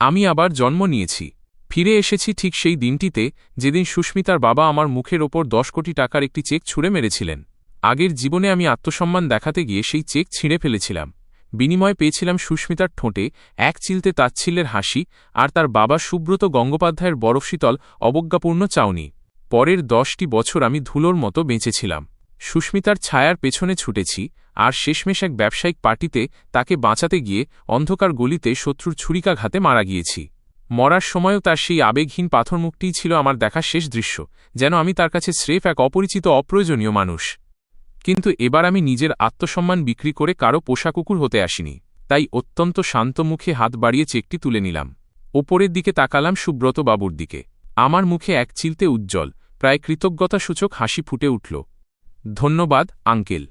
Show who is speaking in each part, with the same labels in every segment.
Speaker 1: আমি আবার জন্ম নিয়েছি। ফিরে এসেছি ঠিক সেই দিনটিতে যেদিন সুস্মিতার বাবা আমার মুখের ওপর 10 কোটি টাকার একটি চেক ছুঁড়ে মেরেছিলেন। আগের জীবনে আমি আত্মসম্মান দেখাতে গিয়ে সেই চেক ছিঁড়ে ফেলেছিলাম। বিনিময় পেয়েছিলাম সুস্মিতার ঠোঁটে এক চিলতে তাচ্ছিল্যের হাসি আর তার বাবা সুব্রত গঙ্গোপাধ্যায়ের বরফশীতল অবজ্ঞাপূর্ণ চাউনি। পরের 10টি বছর আমি ধুলোর মতো বেঁচেছিলাম। সুস্মিতার ছায়ার পেছনে ছুটেছি, আর শেষমেশ এক ব্যবসায়িক পার্টিতে তাকে বাঁচাতে গিয়ে অন্ধকার গলিতে শত্রুর ছুরিকাঘাতে মারা গিয়েছি। মরার সময়ও তার সেই আবেগহীন পাথরমুখটিই ছিল আমার দেখা শেষ দৃশ্য, যেন আমি তার কাছে স্রেফ এক অপরিচিত অপ্রয়োজনীয় মানুষ। কিন্তু এবার আমি নিজের আত্মসম্মান বিক্রি করে কারো পোষা কুকুর হতে আসিনি। তাই অত্যন্ত শান্ত মুখে হাত বাড়িয়ে চেকটি তুলে নিলাম। ওপরের দিকে তাকালাম সুব্রতবাবুর দিকে। আমার মুখে এক চিলতে উজ্জ্বল, প্রায় কৃতজ্ঞতাসূচক হাসি ফুটে উঠল। ধন্যবাদ, আঙ্কেল।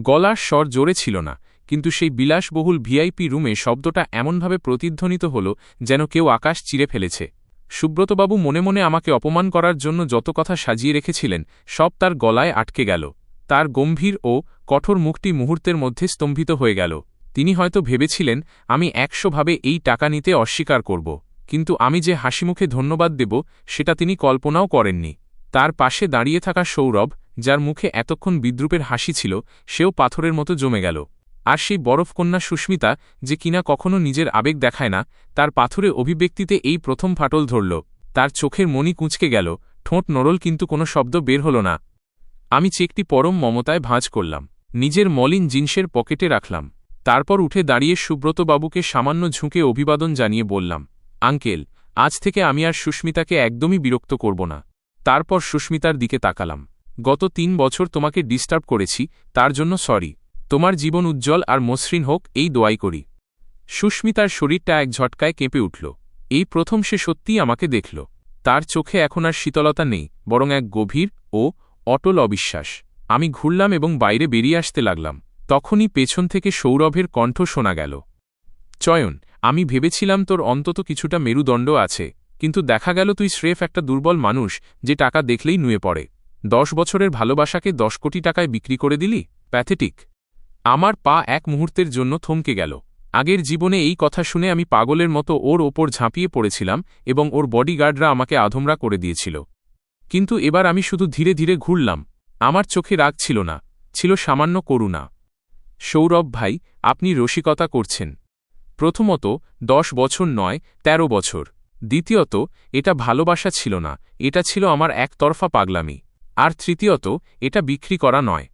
Speaker 1: গলার স্বর জোরে ছিল না, কিন্তু সেই বিলাসবহুল ভিআইপি রুমে শব্দটা এমনভাবে প্রতিধ্বনিত হল যেন কেউ আকাশ চিরে ফেলেছে। সুব্রতবাবু মনে মনে আমাকে অপমান করার জন্য যত কথা সাজিয়ে রেখেছিলেন সব তার গলায় আটকে গেল। তার গম্ভীর ও কঠোর মুখটি মুহূর্তের মধ্যে স্তম্ভিত হয়ে গেল। তিনি হয়তো ভেবেছিলেন আমি 100ভাবে এই টাকা নিতে অস্বীকার করব, কিন্তু আমি যে হাসিমুখে ধন্যবাদ দেব সেটা তিনি কল্পনাও করেননি। তার পাশে দাঁড়িয়ে থাকা সৌরভ, যার মুখে এতক্ষণ বিদ্রূপের হাসি ছিল, সেও পাথরের মতো জমে গেল। আর সেই বরফকন্যা সুস্মিতা, যে কিনা কখনো নিজের আবেগ দেখায় না, তার পাথরে অভিব্যক্তিতে এই প্রথম ফাটল ধরল। তার চোখের মণি কুঁচকে গেল, ঠোঁট নড়ল, কিন্তু কোনো শব্দ বের হল না। আমি চেকটি পরম মমতায় ভাঁজ করলাম, নিজের মলিন জিন্সের পকেটে রাখলাম। তারপর উঠে দাঁড়িয়ে সুব্রতবাবুকে সামান্য ঝুঁকে অভিবাদন জানিয়ে বললাম, আঙ্কেল, আজ থেকে আমি আর সুস্মিতাকে একদমই বিরক্ত করব না। তারপর সুস্মিতার দিকে তাকালাম। গত 3 বছর তোমাকে ডিস্টার্ব করেছি, তার জন্য সরি। তোমার জীবন উজ্জ্বল আর মসৃণ হোক, এই দোয়াই করি। সুস্মিতার শরীরটা এক ঝটকায় কেঁপে উঠল। এই প্রথম সে সত্যিই আমাকে দেখল। তার চোখে এখন আর শীতলতা নেই, বরং এক গভীর ও অটল অবিশ্বাস। আমি ঘুরলাম এবং বাইরে বেরিয়ে আসতে লাগলাম। তখনই পেছন থেকে সৌরভের কণ্ঠ শোনা গেল, চয়ন, আমি ভেবেছিলাম তোর অন্তত কিছুটা মেরুদণ্ড আছে, কিন্তু দেখা গেল তুই স্রেফ একটা দুর্বল মানুষ যে টাকা দেখলেই নুয়ে পড়ে। 10 বছরের ভালোবাসাকে 10 কোটি টাকায় বিক্রি করে দিলি? প্যাথেটিক। আমার পা এক মুহূর্তের জন্য থমকে গেল। আগের জীবনে এই কথা শুনে আমি পাগলের মতো ওর ওপর ঝাঁপিয়ে পড়েছিলাম এবং ওর বডিগার্ডরা আমাকে আধমরা করে দিয়েছিল। কিন্তু এবার আমি শুধু ধীরে ধীরে ঘুরলাম। আমার চোখে রাগ ছিল না, ছিল সামান্য করুণা। সৌরভ ভাই, আপনি রসিকতা করছেন। প্রথমত, 10 বছর নয়, 13 বছর। দ্বিতীয়ত, এটা ভালোবাসা ছিল না, এটা ছিল আমার একতরফা পাগলামি। আর তৃতীয়ত, এটা বিক্রি করা নয়।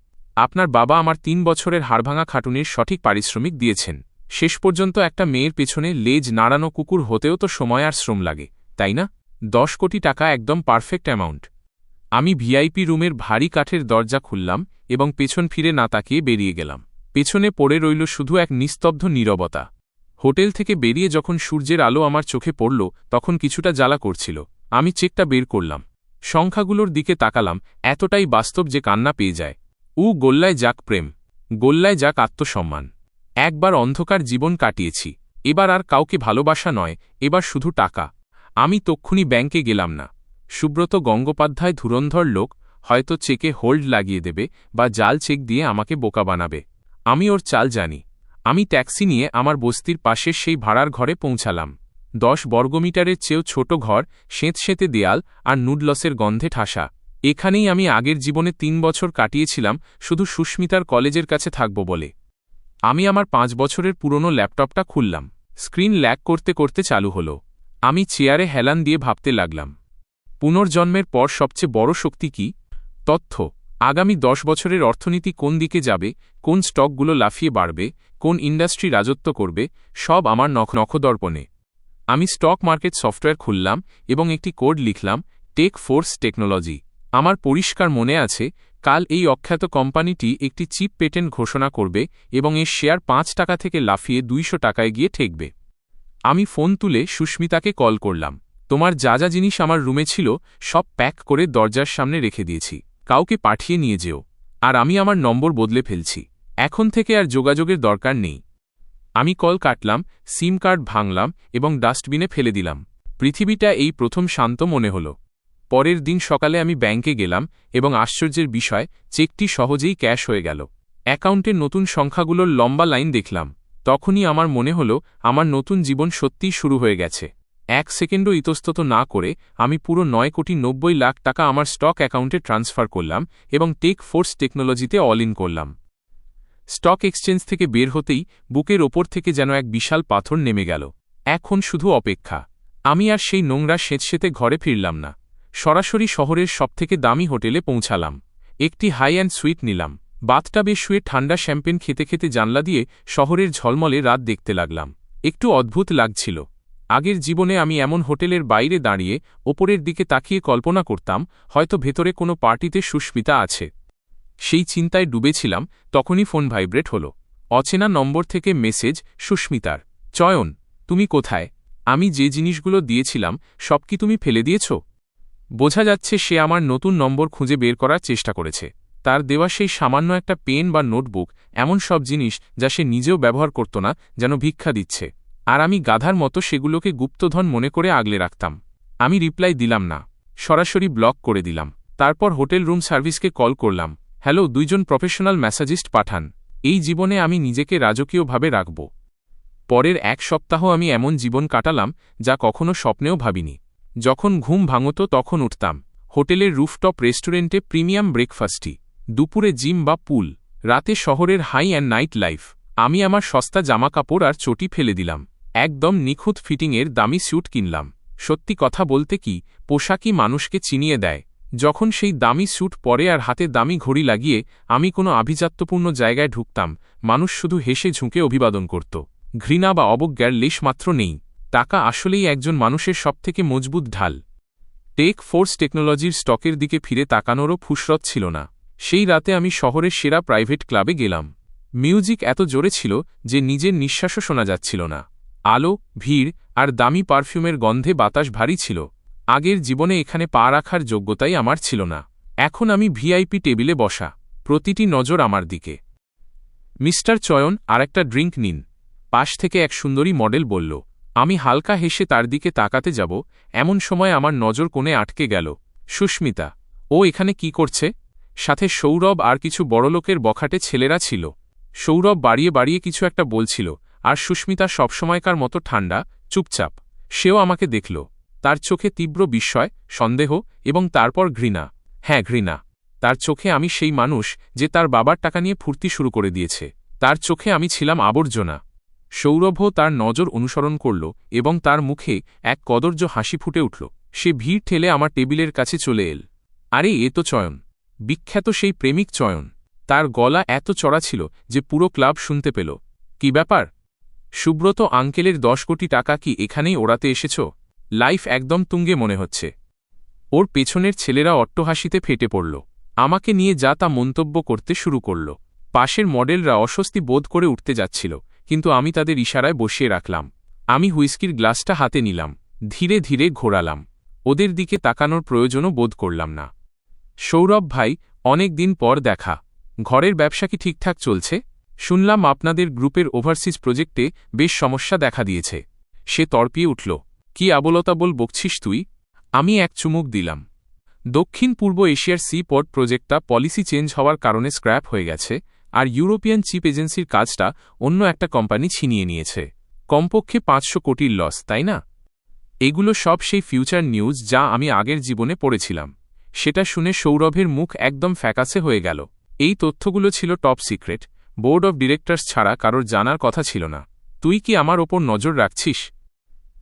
Speaker 1: আপনার বাবা আমার 3 বছরের হাড়ভাঙা খাটুনির সঠিক পারিশ্রমিক দিয়েছেন। শেষ পর্যন্ত একটা মেয়ের পেছনে লেজ নাড়ানো কুকুর হতেও তো সময় আর শ্রম লাগে, তাই না? 10 কোটি টাকা একদম পারফেক্ট অ্যামাউন্ট। আমি ভিআইপি রুমের ভারী কাঠের দরজা খুললাম এবং পেছন ফিরে না তাকিয়ে বেরিয়ে গেলাম। পেছনে পড়ে রইল শুধু এক নিস্তব্ধ নীরবতা। হোটেল থেকে বেরিয়ে যখন সূর্যের আলো আমার চোখে পড়ল, তখন কিছুটা জ্বালা করছিল। আমি চেকটা বের করলাম, সংখ্যাগুলোর দিকে তাকালাম, এতটাই বাস্তব যে কান্না পেয়ে যায়। গোল্লায় যাক প্রেম, গোল্লায় যাক আত্মসম্মান। একবার অন্ধকার জীবন কাটিয়েছি, এবার আর কাউকে ভালোবাসা নয়, এবার শুধু টাকা। আমি তক্ষুনি ব্যাংকে গেলাম না। সুব্রত গঙ্গোপাধ্যায় ধুরন্ধর লোক, হয়তো চেকে হোল্ড লাগিয়ে দেবে বা জাল চেক দিয়ে আমাকে বোকা বানাবে। আমি ওর চাল জানি। আমি ট্যাক্সি নিয়ে আমার বস্তির পাশের সেই ভাড়ার ঘরে পৌঁছালাম। 10 বর্গমিটারের চেয়েও ছোট ঘর, সেঁতসেঁতে দেয়াল আর নুডলসের গন্ধে ঠাসা। এখানেই আমি আগের জীবনে 3 বছর কাটিয়েছিলাম শুধু সুস্মিতার কলেজের কাছে থাকব বলে। আমি আমার 5 বছরের পুরনো ল্যাপটপটা খুললাম। স্ক্রিন ল্যাগ করতে করতে চালু হল। আমি চেয়ারে হেলান দিয়ে ভাবতে লাগলাম, পুনর্জন্মের পর সবচেয়ে বড় শক্তি কি? তথ্য। আগামী 10 বছরের অর্থনীতি কোন দিকে যাবে, কোন স্টকগুলো লাফিয়ে বাড়বে, কোন ইন্ডাস্ট্রি রাজত্ব করবে, সব আমার নখদর্পণে। আমি স্টক মার্কেট সফটওয়্যার খুললাম এবং একটি কোড লিখলাম, টেক ফোর্স টেকনোলজি। আমার পরিষ্কার মনে আছে, কাল এই অখ্যাত কোম্পানিটি একটি চিপ পেটেন্ট ঘোষণা করবে এবং এর শেয়ার 5 টাকা থেকে লাফিয়ে 200 টাকায় গিয়ে ঠেকবে। আমি ফোন তুলে সুস্মিতাকে কল করলাম, তোমার যা যা জিনিস আমার রুমে ছিল সব প্যাক করে দরজার সামনে রেখে দিয়েছি, কাউকে পাঠিয়ে নিয়ে যেও। আর আমি আমার নম্বর বদলে ফেলছি, এখন থেকে আর যোগাযোগের দরকার নেই। আমি কল কাটলাম, সিম কার্ড ভাঙলাম এবং ডাস্টবিনে ফেলে দিলাম। পৃথিবীটা এই প্রথম শান্ত মনে হল। পরের দিন সকালে আমি ব্যাংকে গেলাম এবং আশ্চর্যের বিষয়, চেকটি সহজেই ক্যাশ হয়ে গেল। অ্যাকাউন্টের নতুন সংখ্যাগুলোর লম্বা লাইন দেখলাম। তখনই আমার মনে হল আমার নতুন জীবন সত্যিই শুরু হয়ে গেছে। 1 সেকেন্ডও ইতস্তত না করে আমি পুরো 9,90,00,000 টাকা আমার স্টক অ্যাকাউন্টে ট্রান্সফার করলাম এবং টেক ফোর্স টেকনোলজিতে অল ইন করলাম। স্টক এক্সচেঞ্জ থেকে বের হতেই বুকের ওপর থেকে যেন এক বিশাল পাথর নেমে গেল। এখন শুধু অপেক্ষা। আমি আর সেই নোংরা স্যাঁতসেঁতে ঘরে ফিরলাম না, সরাসরি শহরের সবথেকে দামি হোটেলে পৌঁছালাম। একটি হাই অ্যান্ড সুইট নিলাম। বাথটাবে শুয়ে ঠান্ডা শ্যাম্পেন খেতে খেতে জানলা দিয়ে শহরের ঝলমলে রাত দেখতে লাগলাম। একটু অদ্ভুত লাগছিল। আগের জীবনে আমি এমন হোটেলের বাইরে দাঁড়িয়ে ওপরের দিকে তাকিয়ে কল্পনা করতাম হয়তো ভেতরে কোনো পার্টিতে সুস্মিতা আছে। সেই চিন্তায় ডুবেছিলাম, তখনই ফোন ভাইব্রেট হল। অচেনা নম্বর থেকে মেসেজ, সুস্মিতার। চয়ন, তুমি কোথায়? আমি যে জিনিসগুলো দিয়েছিলাম সব কি তুমি ফেলে দিয়েছ? বোঝা যাচ্ছে সে আমার নতুন নম্বর খুঁজে বের করার চেষ্টা করেছে। তার দেওয়া সেই সামান্য একটা পেন বা নোটবুক, এমন সব জিনিস যা সে নিজেও ব্যবহার করত না, যেন ভিক্ষা দিচ্ছে। আর আমি গাধার মতো সেগুলোকে গুপ্তধন মনে করে আগলে রাখতাম। আমি রিপ্লাই দিলাম না, সরাসরি ব্লক করে দিলাম। তারপর হোটেল রুম সার্ভিসকে কল করলাম। হ্যালো, 2 জন প্রফেশনাল মেসাজিস্ট পাঠান। এই জীবনে আমি নিজেকে রাজকীয়ভাবে রাখব। পরের 1 সপ্তাহ আমি এমন জীবন কাটালাম যা কখনো স্বপ্নেও ভাবিনি। যখন ঘুম ভাঙত তখন উঠতাম হোটেলের রুফটপ রেস্টুরেন্টে প্রিমিয়াম ব্রেকফাস্টই, দুপুরে জিম বা পুল, রাতে শহরের হাই অ্যান্ড নাইট লাইফ। আমি আমার সস্তা জামাকাপড় আর চটি ফেলে দিলাম। একদম নিখুঁত ফিটিংয়ের দামি স্যুট কিনলাম। সত্যি কথা বলতে কি, পোশাকই মানুষকে চিনিয়ে দেয়। যখন সেই দামি স্যুট পরে আর হাতে দামি ঘড়ি লাগিয়ে আমি কোনো আভিজাত্যপূর্ণ জায়গায় ঢুকতাম, মানুষ শুধু হেসে ঝুঁকে অভিবাদন করত। ঘৃণা বা অবজ্ঞার লেশমাত্র নেই। টাকা আসলেই একজন মানুষের সবথেকে মজবুত ঢাল। টেক ফোর্স টেকনোলজির স্টকের দিকে ফিরে তাকানোরও ফুসরত ছিল না। সেই রাতে আমি শহরের সেরা প্রাইভেট ক্লাবে গেলাম। মিউজিক এত জোরে ছিল যে নিজের নিঃশ্বাসও শোনা যাচ্ছিল না। আলো, ভিড় আর দামি পারফিউমের গন্ধে বাতাস ভারী ছিল। আগের জীবনে এখানে পা রাখার যোগ্যতাই আমার ছিল না। এখন আমি ভিআইপি টেবিলে বসা, প্রতিটি নজর আমার দিকে। মিস্টার চয়ন, আরেকটা ড্রিঙ্ক নিন, পাশ থেকে এক সুন্দরী মডেল বলল। আমি হালকা হেসে তার দিকে তাকাতে যাব, এমন সময় আমার নজর কোণে আটকে গেল। সুস্মিতা। ও এখানে কি করছে? সাথে সৌরভ আর কিছু বড়লোকের বখাটে ছেলেরা ছিল। সৌরভ বাড়িয়ে বাড়িয়ে কিছু একটা বলছিল, আর সুস্মিতা সবসময়কার মতো ঠান্ডা, চুপচাপ। সেও আমাকে দেখল। তার চোখে তীব্র বিস্ময়, সন্দেহ এবং তারপর ঘৃণা। হ্যাঁ, ঘৃণা। তার চোখে আমি সেই মানুষ যে তার বাবার টাকা নিয়ে ফুর্তি শুরু করে দিয়েছে। তার চোখে আমি ছিলাম আবর্জনা। সৌরভও তার নজর অনুসরণ করল এবং তার মুখে এক কদর্য হাসি ফুটে উঠল। সে ভিড় ঠেলে আমার টেবিলের কাছে চলে এল। আরে, এ তো চয়ন, বিখ্যাত সেই প্রেমিক চয়ন। তার গলা এত চড়া ছিল যে পুরো ক্লাব শুনতে পেল। কি ব্যাপার? সুব্রত আঙ্কেলের 10 কোটি টাকা কি এখানেই ওড়াতে এসেছ? লাইফ একদম তুঙ্গে মনে হচ্ছে। ওর পেছনের ছেলেরা অট্টহাসিতে ফেটে পড়ল। আমাকে নিয়ে যা তা মন্তব্য করতে শুরু করল। পাশের মডেলরা অস্বস্তি বোধ করে উঠতে যাচ্ছিল, কিন্তু আমি তাদের ইশারায় বসিয়ে রাখলাম। আমি হুইস্কির গ্লাসটা হাতে নিলাম, ধীরে ধীরে ঘোরালাম। ওদের দিকে তাকানোর প্রয়োজনও বোধ করলাম না। সৌরভ ভাই, অনেক দিন পর দেখা। ঘরের ব্যবসা কি ঠিকঠাক চলছে? শুনলাম আপনাদের গ্রুপের ওভারসিজ প্রজেক্টে বেশ সমস্যা দেখা দিয়েছে। সে তর্পিয়ে উঠল। কি আবোলতাবোল বকছিস তুই? আমি এক চুমুক দিলাম। দক্ষিণ পূর্ব এশিয়ার সি পড প্রজেক্টটা পলিসি চেঞ্জ হওয়ার কারণে স্ক্র্যাপ হয়ে গেছে, আর ইউরোপিয়ান চিপ এজেন্সির কাজটা অন্য একটা কোম্পানি ছিনিয়ে নিয়েছে। কমপক্ষে 500 কোটির লস, তাই না? এগুলো সব সেই ফিউচার নিউজ যা আমি আগের জীবনে পড়েছিলাম। সেটা শুনে সৌরভের মুখ একদম ফ্যাকাসে হয়ে গেল। এই তথ্যগুলো ছিল top secret, board of directors ছাড়া কারোর জানার কথা ছিল না। তুই কি আমার ওপর নজর রাখছিস?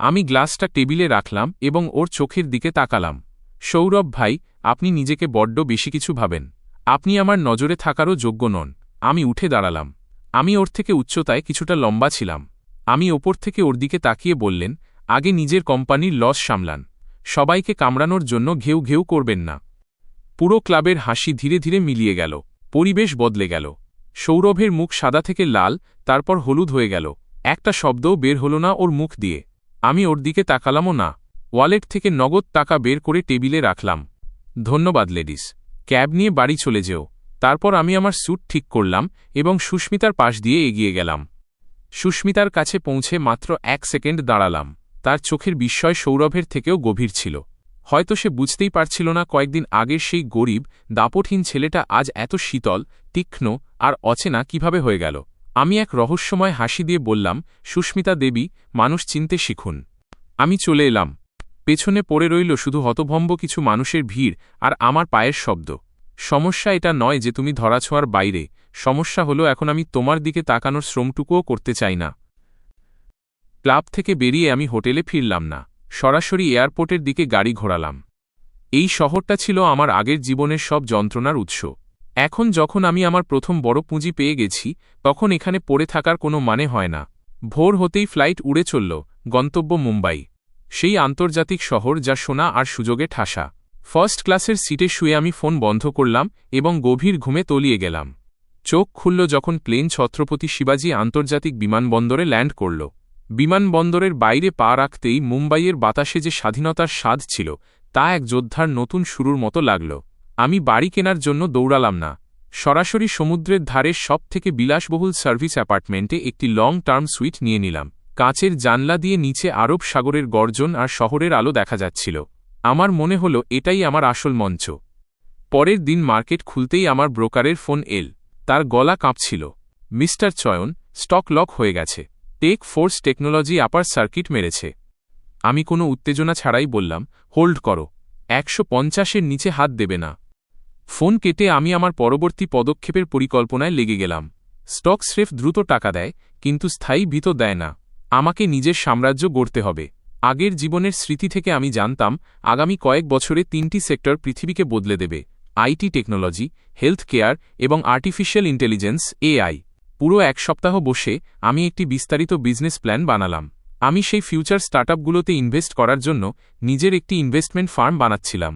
Speaker 1: আমি গ্লাসটা টেবিলে রাখলাম এবং ওর চোখের দিকে তাকালাম। সৌরভ ভাই, আপনি নিজেকে বড্ড বেশি কিছু ভাবেন। আপনি আমার নজরে থাকারও যোগ্য নন। আমি উঠে দাঁড়ালাম। আমি ওর থেকে উচ্চতায় কিছুটা লম্বা ছিলাম। আমি ওপর থেকে ওর দিকে তাকিয়ে বললেন, আগে নিজের কোম্পানির লস সামলান। সবাইকে কামড়ানোর জন্য ঘেউ ঘেউ করবেন না। পুরো ক্লাবের হাসি ধীরে ধীরে মিলিয়ে গেল। পরিবেশ বদলে গেল। সৌরভের মুখ সাদা থেকে লাল, তারপর হলুদ হয়ে গেল। একটা শব্দও বের হল না ওর মুখ দিয়ে। আমি ওর দিকে তাকালামও না। ওয়ালেট থেকে নগদ টাকা বের করে টেবিলে রাখলাম। ধন্যবাদ লেডিস। ক্যাব নিয়ে বাড়ি চলে যেও। তারপর আমি আমার স্যুট ঠিক করলাম এবং সুস্মিতার পাশ দিয়ে এগিয়ে গেলাম। সুস্মিতার কাছে পৌঁছে মাত্র 1 সেকেন্ড দাঁড়ালাম। তার চোখের বিস্ময় সৌরভের থেকেও গভীর ছিল। হয়তো সে বুঝতেই পারছিল না কয়েকদিন আগের সেই গরিব, দাপটহীন ছেলেটা আজ এত শীতল, তীক্ষ্ণ আর অচেনা কিভাবে হয়ে গেল। আমি এক রহস্যময় হাসি দিয়ে বললাম, সুস্মিতা দেবী, মানুষ চিনতে শিখুন। আমি চলে এলাম। পেছনে পড়ে রইল শুধু হতভম্ব কিছু মানুষের ভিড় আর আমার পায়ের শব্দ। সমস্যা এটা নয় যে তুমি ধরাছোঁয়ার বাইরে, সমস্যা হলো এখন আমি তোমার দিকে তাকানোর শ্রমটুকুও করতে চাই না। ক্লাব থেকে বেরিয়ে আমি হোটেলে ফিরলাম না, সরাসরি এয়ারপোর্টের দিকে গাড়ি ঘোরালাম। এই শহরটা ছিল আমার আগের জীবনের সব যন্ত্রণার উৎস। এখন যখন আমি আমার প্রথম বড় পুঁজি পেয়ে গেছি, তখন এখানে পড়ে থাকার কোনো মানে হয় না। ভোর হতেই ফ্লাইট উড়ে চলল, গন্তব্য মুম্বাই, সেই আন্তর্জাতিক শহর যা সোনা আর সুযোগে ঠাসা। ফার্স্ট ক্লাসের সিটে শুয়ে আমি ফোন বন্ধ করলাম এবং গভীর ঘুমে তলিয়ে গেলাম। চোখ খুলল যখন প্লেন ছত্রপতি শিবাজি আন্তর্জাতিক বিমানবন্দরে ল্যান্ড করল। বিমানবন্দরের বাইরে পা রাখতেই মুম্বাইয়ের বাতাসে যে স্বাধীনতার স্বাদ ছিল, তা এক যোদ্ধার নতুন শুরুর মতো লাগল। আমি বাড়ি কেনার জন্য দৌড়ালাম না, সরাসরি সমুদ্রের ধারের সবথেকে বিলাসবহুল সার্ভিস অ্যাপার্টমেন্টে একটি লং টার্ম সুইট নিয়ে নিলাম। কাঁচের জানলা দিয়ে নিচে আরব সাগরের গর্জন আর শহরের আলো দেখা যাচ্ছিল। আমার মনে হল এটাই আমার আসল মঞ্চ। পরের দিন মার্কেট খুলতেই আমার ব্রোকারের ফোন এল। তার গলা কাঁপছিল। মিস্টার চয়ন, স্টক লক হয়ে গেছে। Tech Force Technology upper circuit মেরেছে। আমি কোনো উত্তেজনা ছাড়াই বললাম, হোল্ড করো, 150-এর নিচে হাত দেবে না। ফোন কেটে আমি আমার পরবর্তী পদক্ষেপের পরিকল্পনায় লেগে গেলাম। স্টক স্রেফ দ্রুত টাকা দেয়, কিন্তু স্থায়ী ভিত দেয় না। আমাকে নিজের সাম্রাজ্য গড়তে হবে। আগের জীবনের স্মৃতি থেকে আমি জানতাম আগামী কয়েক বছরে 3টি সেক্টর পৃথিবীকে বদলে দেবে: আইটি টেকনোলজি, হেলথ কেয়ার এবং আর্টিফিশিয়াল ইন্টেলিজেন্স এআই। পুরো এক সপ্তাহ বসে আমি একটি বিস্তারিত বিজনেস প্ল্যান বানালাম। আমি সেই ফিউচার স্টার্টআপগুলোতে ইনভেস্ট করার জন্য নিজের একটি ইনভেস্টমেন্ট ফার্ম বানাচ্ছিলাম।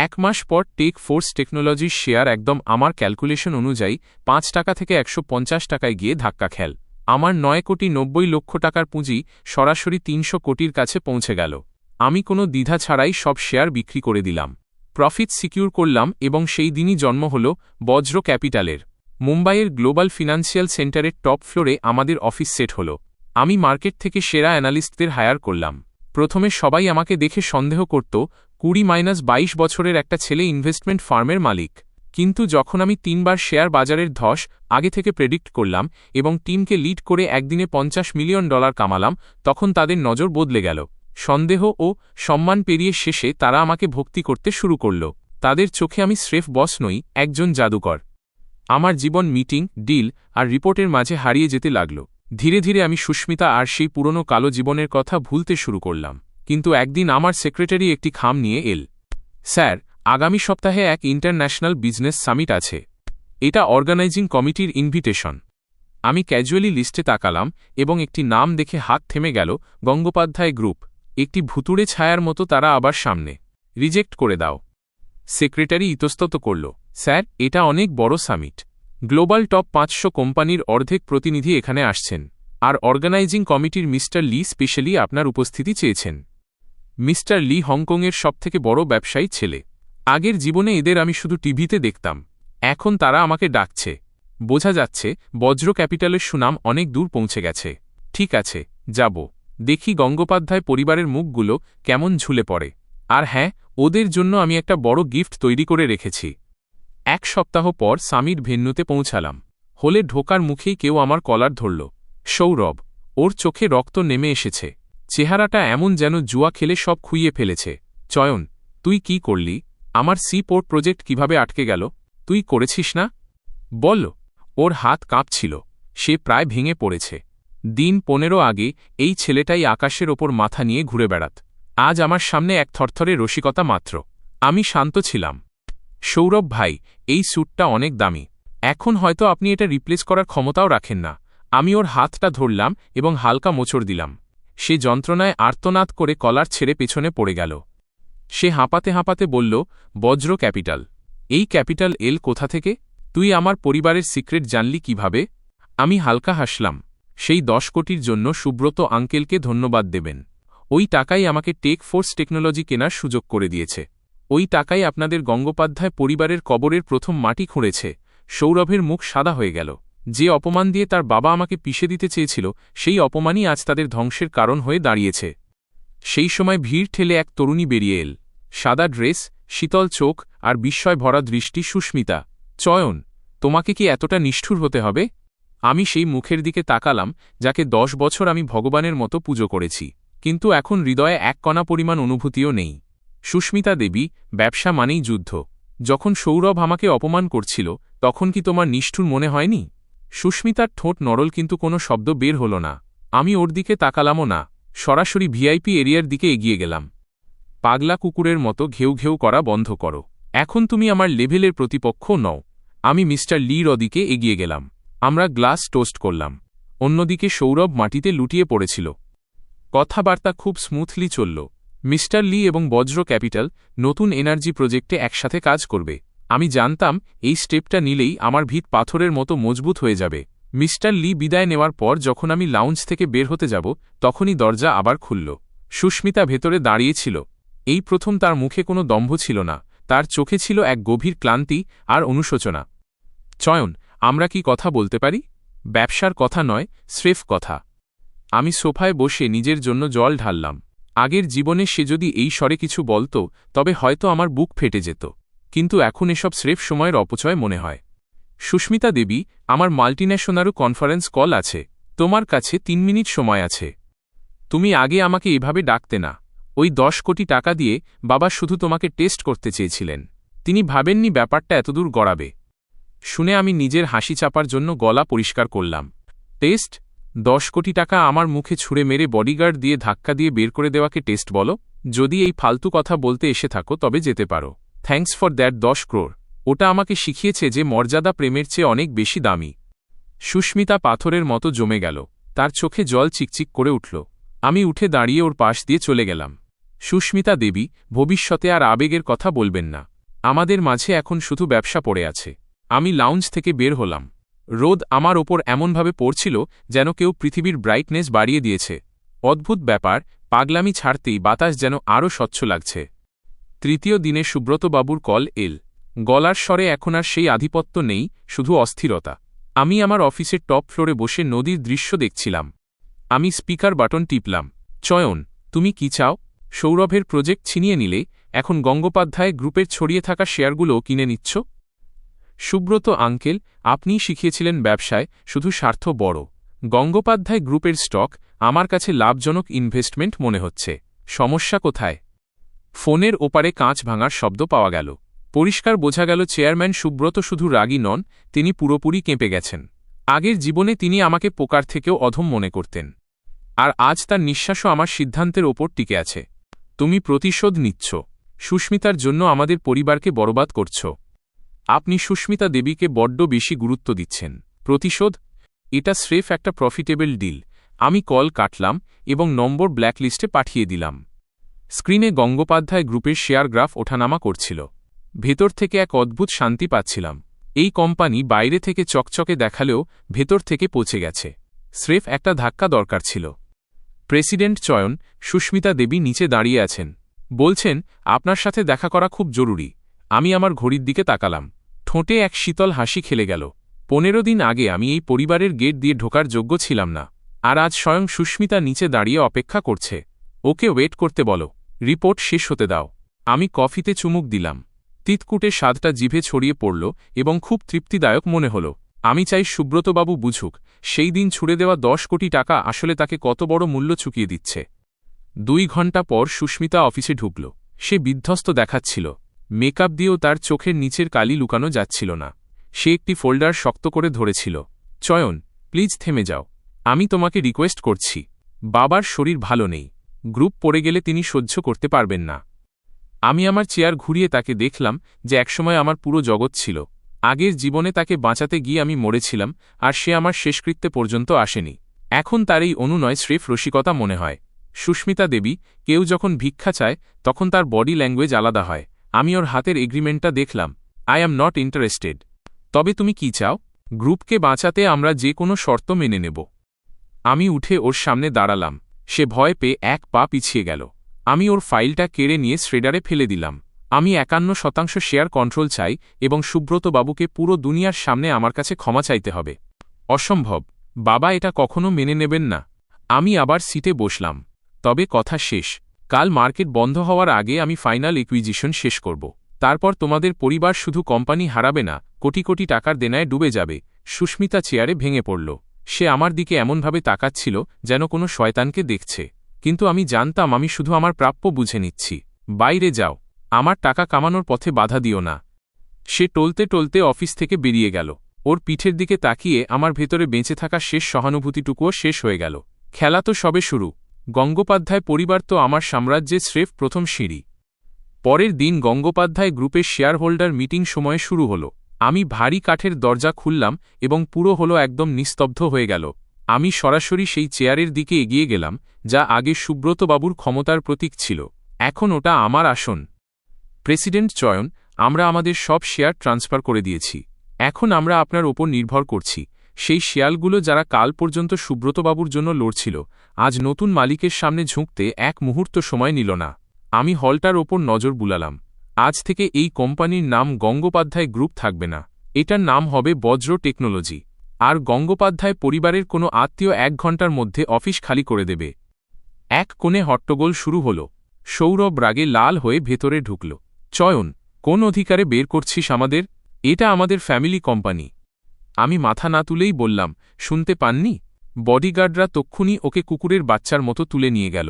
Speaker 1: 1 মাস পর টেক ফোর্স টেকনোলজির শেয়ার একদম আমার ক্যালকুলেশন অনুযায়ী 5 টাকা থেকে 150 টাকায় গিয়ে ধাক্কা খেল। আমার 9,90,00,000 টাকার পুঁজি সরাসরি 300 কোটির কাছে পৌঁছে গেল। আমি কোনো দ্বিধা ছাড়াই সব শেয়ার বিক্রি করে দিলাম, প্রফিট সিকিউর করলাম এবং সেই দিনই জন্ম হল বজ্র ক্যাপিটালের। মুম্বাইয়ের গ্লোবাল ফিনান্সিয়াল সেন্টারের টপ ফ্লোরে আমাদের অফিস সেট হল। আমি মার্কেট থেকে সেরা অ্যানালিস্টদের হায়ার করলাম। প্রথমে সবাই আমাকে দেখে সন্দেহ করত, 20-22 বছরের একটা ছেলে ইনভেস্টমেন্ট ফার্মের মালিক। কিন্তু যখন আমি 3বার শেয়ার বাজারের ধস আগে থেকে প্রেডিক্ট করলাম এবং টিমকে লিড করে একদিনে $50 মিলিয়ন কামালাম, তখন তাদের নজর বদলে গেল। সন্দেহ ও সম্মান পেরিয়ে শেষে তারা আমাকে ভক্তি করতে শুরু করল। তাদের চোখে আমি স্রেফ বস নই, একজন জাদুকর। আমার জীবন মিটিং, ডিল আর রিপোর্টের মাঝে হারিয়ে যেতে লাগল। ধীরে ধীরে আমি সুস্মিতা আর সেই পুরনো কালো জীবনের কথা ভুলতে শুরু করলাম। কিন্তু একদিন আমার সেক্রেটারি একটি খাম নিয়ে এল। স্যার, আগামী সপ্তাহে এক ইন্টারন্যাশনাল বিজনেস সামিট আছে। এটা অর্গানাইজিং কমিটির ইনভিটেশন। আমি ক্যাজুয়ালি লিস্টে তাকালাম এবং একটি নাম দেখে হাত থেমে গেল, গঙ্গোপাধ্যায় গ্রুপ। একটি ভুতুড়ে ছায়ার মতো তারা আবার সামনে। রিজেক্ট করে দাও। সেক্রেটারি ইতস্তত করল, স্যার, এটা অনেক বড় সামিট। গ্লোবাল টপ 500 কোম্পানির অর্ধেক প্রতিনিধি এখানে আসছেন, আর অর্গানাইজিং কমিটির মিস্টার লি স্পেশালি আপনার উপস্থিতি চেয়েছেন। মিস্টার লি হংকংয়ের সবথেকে বড় ব্যবসায়ী ছেলে। আগের জীবনে এদের আমি শুধু টিভিতে দেখতাম, এখন তারা আমাকে ডাকছে। বোঝা যাচ্ছে বজ্র ক্যাপিটালের সুনাম অনেক দূর পৌঁছে গেছে। ঠিক আছে, যাব। দেখি গঙ্গোপাধ্যায় পরিবারের মুখগুলো কেমন ঝুলে পড়ে। আর হ্যাঁ, ওদের জন্য আমি একটা বড় গিফট তৈরি করে রেখেছি। 1 সপ্তাহ পর সামিট ভেন্যুতে পৌঁছালাম। হলে ঢোকার মুখেই কেউ আমার কলার ধরল। সৌরভ। ওর চোখে রক্ত নেমে এসেছে। চেহারাটা এমন যেন জুয়া খেলে সব খুইয়ে ফেলেছে। চয়ন, তুই কি করলি? আমার সি পোর্ট প্রজেক্ট কিভাবে আটকে গেল? তুই করেছিস না? বল। ওর হাত কাঁপছিল। সে প্রায় ভেঙে পড়েছে। দিন 15 আগে এই ছেলেটাই আকাশের ওপর মাথা নিয়ে ঘুরে বেড়াত। আজ আমার সামনে এক থরথরে রসিকতা মাত্র। আমি শান্ত ছিলাম। সৌরভ ভাই, এই স্যুটটা অনেক দামি। এখন হয়তো আপনি এটা রিপ্লেস করার ক্ষমতাও রাখেন না। আমি ওর হাতটা ধরলাম এবং হালকা মোচড় দিলাম। সে যন্ত্রণায় আর্তনাদ করে কলার ছেড়ে পেছনে পড়ে গেল। সে হাঁপাতে হাঁপাতে বলল, বজ্র ক্যাপিটাল। এই ক্যাপিটাল এল কোথা থেকে? তুই আমার পরিবারের সিক্রেট জানলি কিভাবে? আমি হালকা হাসলাম। সেই 10 কোটির জন্য সুব্রত আঙ্কেলকে ধন্যবাদ দেবেন। ওই টাকাই আমাকে টেক ফোর্স টেকনোলজি কেনার সুযোগ করে দিয়েছে। ওই টাকাই আপনাদের গঙ্গোপাধ্যায় পরিবারের কবরের প্রথম মাটি খুঁড়েছে। সৌরভের মুখ সাদা হয়ে গেল। যে অপমান দিয়ে তার বাবা আমাকে পিষে দিতে চেয়েছিল, সেই অপমানই আজ তাদের ধ্বংসের কারণ হয়ে দাঁড়িয়েছে। সেই সময় ভিড় ঠেলে এক তরুণী বেরিয়ে এল। সাদা ড্রেস, শীতল চোখ আর বিস্ময় ভরা দৃষ্টি। সুস্মিতা। চয়ন, তোমাকে কি এতটা নিষ্ঠুর হতে হবে? আমি সেই মুখের দিকে তাকালাম যাকে 10 বছর আমি ভগবানের মতো পুজো করেছি, কিন্তু এখন হৃদয়ে এক কণা পরিমাণ অনুভূতিও নেই। সুস্মিতা দেবী, ব্যবসা মানেই যুদ্ধ। যখন সৌরভ আমাকে অপমান করছিল তখন কি তোমার নিষ্ঠুর মনে হয়নি? সুস্মিতার ঠোঁট নরল, কিন্তু কোনো শব্দ বের হল না। আমি ওর দিকে তাকালামও না, সরাসরি ভিআইপি এরিয়ার দিকে এগিয়ে গেলাম। পাগলা কুকুরের মতো ঘেউ ঘেউ করা বন্ধ করো। এখন তুমি আমার লেভেলের প্রতিপক্ষ নও। আমি মিস্টার লির দিকে এগিয়ে গেলাম। আমরা গ্লাস টোস্ট করলাম। অন্যদিকে সৌরভ মাটিতে লুটিয়ে পড়েছিল। কথাবার্তা খুব স্মুথলি চলল। মিস্টার লি এবং বজ্র ক্যাপিটাল নতুন এনার্জি প্রজেক্টে একসাথে কাজ করবে। আমি জানতাম এই স্টেপটা নিলেই আমার ভিত পাথরের মতো মজবুত হয়ে যাবে। মিস্টার লি বিদায় নেওয়ার পর যখন আমি লাউঞ্জ থেকে বের হতে যাব তখনই দরজা আবার খুলল। সুস্মিতা ভেতরে দাঁড়িয়েছিল। এই প্রথম তার মুখে কোনো দম্ভ ছিল না, তার চোখে ছিল এক গভীর ক্লান্তি আর অনুশোচনা। চয়ন, আমরা কি কথা বলতে পারি? ব্যবসার কথা নয়, স্রেফ কথা। আমি সোফায় বসে নিজের জন্য জল ঢাললাম। আগের জীবনে সে যদি এই স্বরে কিছু বলত তবে হয়তো আমার বুক ফেটে যেত, কিন্তু এখন এসব স্রেফ সময়ের অপচয় মনে হয়। সুস্মিতা দেবী, আমার মাল্টিন্যাশনাল কনফারেন্স কল আছে। তোমার কাছে 3 মিনিট সময় আছে। তুমি আগে আমাকে এভাবে ডাকতে না। ওই 10 কোটি টাকা দিয়ে বাবা শুধু তোমাকে টেস্ট করতে চেয়েছিলেন। তিনি ভাবেননি ব্যাপারটা এতদূর গড়াবে। শুনে আমি নিজের হাসি চাপার জন্য গলা পরিষ্কার করলাম। টেস্ট? 10 কোটি টাকা আমার মুখে ছুঁড়ে মেরে বডিগার্ড দিয়ে ধাক্কা দিয়ে বের করে দেওয়াকে টেস্ট বলো? যদি এই ফালতু কথা বলতে এসে থাকো তবে যেতে পারো। Thanks for that 10 crore. ওটা আমাকে শিখিয়েছে যে মর্যাদা প্রেমের চেয়ে অনেক বেশি দামি। সুস্মিতা পাথরের মতো জমে গেল। তার চোখে জল চিকচিক করে উঠল। আমি উঠে দাঁড়িয়ে ওর পাশ দিয়ে চলে গেলাম। সুস্মিতা দেবী, ভবিষ্যতে আর আবেগের কথা বলবেন না। আমাদের মাঝে এখন শুধু ব্যবসা পড়ে আছে। আমি লাউঞ্জ থেকে বের হলাম। রোদ আমার ওপর এমনভাবে পড়ছিল যেন কেউ পৃথিবীর ব্রাইটনেস বাড়িয়ে দিয়েছে। অদ্ভুত ব্যাপার, পাগলামি ছাড়তেই বাতাস যেন আরও স্বচ্ছ লাগছে। তৃতীয় দিনে সুব্রতবাবুর কল এল। গলার স্বরে এখন আর সেই আধিপত্য নেই, শুধু অস্থিরতা। আমি আমার অফিসের টপ ফ্লোরে বসে নদীর দৃশ্য দেখছিলাম। আমি স্পিকার বাটন টিপলাম। চয়ন, তুমি কি চাও? সৌরভের প্রজেক্ট ছিনিয়ে নিলে এখন গঙ্গোপাধ্যায় গ্রুপের ছড়িয়ে থাকা শেয়ারগুলোও কিনে নিচ্ছ? সুব্রত আঙ্কেল, আপনিই শিখিয়েছিলেন ব্যবসায় শুধু স্বার্থ বড়। গঙ্গোপাধ্যায় গ্রুপের স্টক আমার কাছে লাভজনক ইনভেস্টমেন্ট মনে হচ্ছে। সমস্যা কোথায়? ফোনের ওপারে কাঁচ ভাঙার শব্দ পাওয়া গেল। পরিষ্কার বোঝা গেল চেয়ারম্যান সুব্রত শুধু রাগী নন, তিনি পুরোপুরি কেঁপে গেছেন। আগের জীবনে তিনি আমাকে পোকার থেকেও অধম মনে করতেন, আর আজ তার নিঃশ্বাসও আমার সিদ্ধান্তের ওপর টিকে আছে। তুমি প্রতিশোধ নিচ্ছ। সুস্মিতার জন্য আমাদের পরিবারকে বরবাদ করছ। আপনি সুস্মিতা দেবীকে বড্ড বেশি গুরুত্ব দিচ্ছেন। প্রতিশোধ? এটা স্রেফ একটা প্রফিটেবল ডিল। আমি কল কাটলাম এবং নম্বর ব্ল্যাকলিস্টে পাঠিয়ে দিলাম। স্ক্রিনে গঙ্গোপাধ্যায় গ্রুপের শেয়ার গ্রাফ ওঠানামা করছিল। ভেতর থেকে এক অদ্ভুত শান্তি পাচ্ছিলাম। এই কোম্পানি বাইরে থেকে চকচকে দেখালেও ভেতর থেকে পচে গেছে। স্রেফ একটা ধাক্কা দরকার ছিল। প্রেসিডেন্ট চয়ন, সুস্মিতা দেবী নিচে দাঁড়িয়ে আছেন। বলছেন আপনার সাথে দেখা করা খুব জরুরি। আমি আমার ঘড়ির দিকে তাকালাম। ঠোঁটে এক শীতল হাসি খেলে গেল। 15 দিন আগে আমি এই পরিবারের গেট দিয়ে ঢোকার যোগ্য ছিলাম না, আর আজ স্বয়ং সুস্মিতা নিচে দাঁড়িয়ে অপেক্ষা করছে। ওকে ওয়েট করতে বলো, রিপোর্ট শেষ হতে দাও। আমি কফিতে চুমুক দিলাম। তিতকুটে স্বাদটা জিভে ছড়িয়ে পড়ল এবং খুব তৃপ্তিদায়ক মনে হল। আমি চাই সুব্রতবাবু বুঝুক সেই দিন ছুড়ে দেওয়া 10 কোটি টাকা আসলে তাকে কত বড় মূল্য চুকিয়ে দিচ্ছে। 2 ঘণ্টা পর সুস্মিতা অফিসে ঢুকল। সে বিধ্বস্ত দেখাচ্ছিল। মেকআপ দিয়েও তার চোখের নিচের কালি লুকানো যাচ্ছিল না। সে একটি ফোল্ডার শক্ত করে ধরেছিল। চয়ন, প্লিজ থেমে যাও। আমি তোমাকে রিকোয়েস্ট করছি। বাবার শরীর ভালো নেই। গ্রুপ পড়ে গেলে তিনি সহ্য করতে পারবেন না। আমি আমার চেয়ার ঘুরিয়ে তাকে দেখলাম যে একসময় আমার পুরো জগৎ ছিল। আগের জীবনে তাকে বাঁচাতে গিয়ে আমি মরেছিলাম, আর সে আমার শেষকৃত্যে পর্যন্ত আসেনি। এখন তার এই অনুনয় স্রেফ রসিকতা মনে হয়। সুস্মিতা দেবী, কেউ যখন ভিক্ষা চায় তখন তার বডি ল্যাঙ্গুয়েজ আলাদা হয়। আমি ওর হাতের এগ্রিমেন্টটা দেখলাম। I am not interested. তবে তুমি কি চাও? গ্রুপকে বাঁচাতে আমরা যে কোনো শর্ত মেনে নেব। আমি উঠে ওর সামনে দাঁড়ালাম। সে ভয় পেয়ে এক পা পিছিয়ে গেল। আমি ওর ফাইলটা কেড়ে নিয়ে শ্রেডারে ফেলে দিলাম। আমি 51% শেয়ার কন্ট্রোল চাই এবং সুব্রতবাবুকে পুরো দুনিয়ার সামনে আমার কাছে ক্ষমা চাইতে হবে। অসম্ভব। বাবা এটা কখনো মেনে নেবেন না। আমি আবার সিটে বসলাম। তবে কথা শেষ। কাল মার্কেট বন্ধ হওয়ার আগে আমি ফাইনাল একুইজিশন শেষ করব। তারপর তোমাদের পরিবার শুধু কোম্পানি হারাবে না, কোটি কোটি টাকার দেনায় ডুবে যাবে। সুস্মিতা চেয়ারে ভেঙে পড়ল। সে আমার দিকে এমনভাবে তাকাচ্ছিল যেন কোনো শয়তানকে দেখছে। কিন্তু আমি জানতাম আমি শুধু আমার প্রাপ্য বুঝে নিচ্ছি। বাইরে যাও, আমার টাকা কামানোর পথে বাধা দিও না। সে টলতে টলতে অফিস থেকে বেরিয়ে গেল। ওর পিঠের দিকে তাকিয়ে আমার ভেতরে বেঁচে থাকা শেষ সহানুভূতিটুকুও শেষ হয়ে গেল। খেলা তো সবে শুরু। গঙ্গোপাধ্যায় পরিবার তো আমার সাম্রাজ্যের স্রেফ প্রথম সিঁড়ি। পরের দিন গঙ্গোপাধ্যায় গ্রুপের শেয়ার হোল্ডার মিটিং সময়ে শুরু হল। আমি ভারী কাঠের দরজা খুললাম এবং পুরো হলো একদম নিস্তব্ধ হয়ে গেল। আমি সরাসরি সেই চেয়ারের দিকে এগিয়ে গেলাম যা আগে সুব্রতবাবুর ক্ষমতার প্রতীক ছিল। এখন ওটা আমার আসন। প্রেসিডেন্ট চয়ন, আমরা আমাদের সব শেয়ার ট্রান্সফার করে দিয়েছি। এখন আমরা আপনার ওপর নির্ভর করছি। সেই শেয়ালগুলো যারা কাল পর্যন্ত সুব্রতবাবুর জন্য লড়ছিল, আজ নতুন মালিকের সামনে ঝুঁকতে এক মুহূর্ত সময় নিল না। আমি হলটার ওপর নজর বুলালাম। আজ থেকে এই কোম্পানির নাম গঙ্গোপাধ্যায় গ্রুপ থাকবে না। এটার নাম হবে বজ্র টেকনোলজি। আর গঙ্গোপাধ্যায় পরিবারের কোনো আত্মীয় 1 ঘণ্টার মধ্যে অফিস খালি করে দেবে। এক কোণে হট্টগোল শুরু হল। সৌরভ রাগে লাল হয়ে ভেতরে ঢুকল। চয়ন, কোন অধিকারে বের করছিস আমাদের? এটা আমাদের ফ্যামিলি কোম্পানি। আমি মাথা না তুলেই বললাম, শুনতে পাননি? বডিগার্ডরা তক্ষুনি ওকে কুকুরের বাচ্চার মতো তুলে নিয়ে গেল।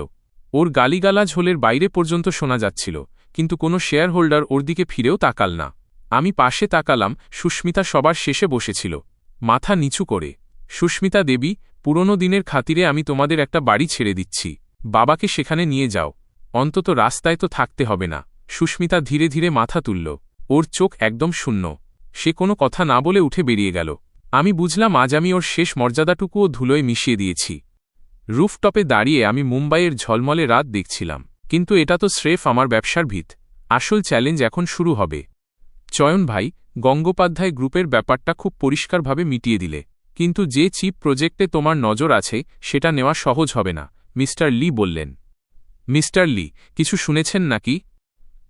Speaker 1: ওর গালিগালাজ হলের বাইরে পর্যন্ত শোনা যাচ্ছিল, কিন্তু কোনো শেয়ার হোল্ডার ওর দিকে ফিরেও তাকাল না। আমি পাশে তাকালাম। সুস্মিতা সবার শেষে বসেছিল, মাথা নিচু করে। সুস্মিতা দেবী, পুরনো দিনের খাতিরে আমি তোমাদের একটা বাড়ি ছেড়ে দিচ্ছি। বাবাকে সেখানে নিয়ে যাও। অন্তত রাস্তায় তো থাকতে হবে না। সুস্মিতা ধীরে ধীরে মাথা তুলল। ওর চোখ একদম শূন্য। সে কোনো কথা না বলে উঠে বেরিয়ে গেল। আমি বুঝলাম আজ আমি ওর শেষ মর্যাদাটুকুও ধুলোয় মিশিয়ে দিয়েছি। রুফটপে দাঁড়িয়ে আমি মুম্বাইয়ের ঝলমলে রাত দেখছিলাম। কিন্তু এটা তো স্রেফ আমার ব্যবসার ভিত। আসল চ্যালেঞ্জ এখন শুরু হবে। চয়ন ভাই, গঙ্গোপাধ্যায় গ্রুপের ব্যাপারটা খুব পরিষ্কারভাবে মিটিয়ে দিলে, কিন্তু যে চিপ প্রজেক্টে তোমার নজর আছে সেটা নেওয়া সহজ হবে না, মিস্টার লি বললেন। মিস্টার লি, কিছু শুনেছেন নাকি?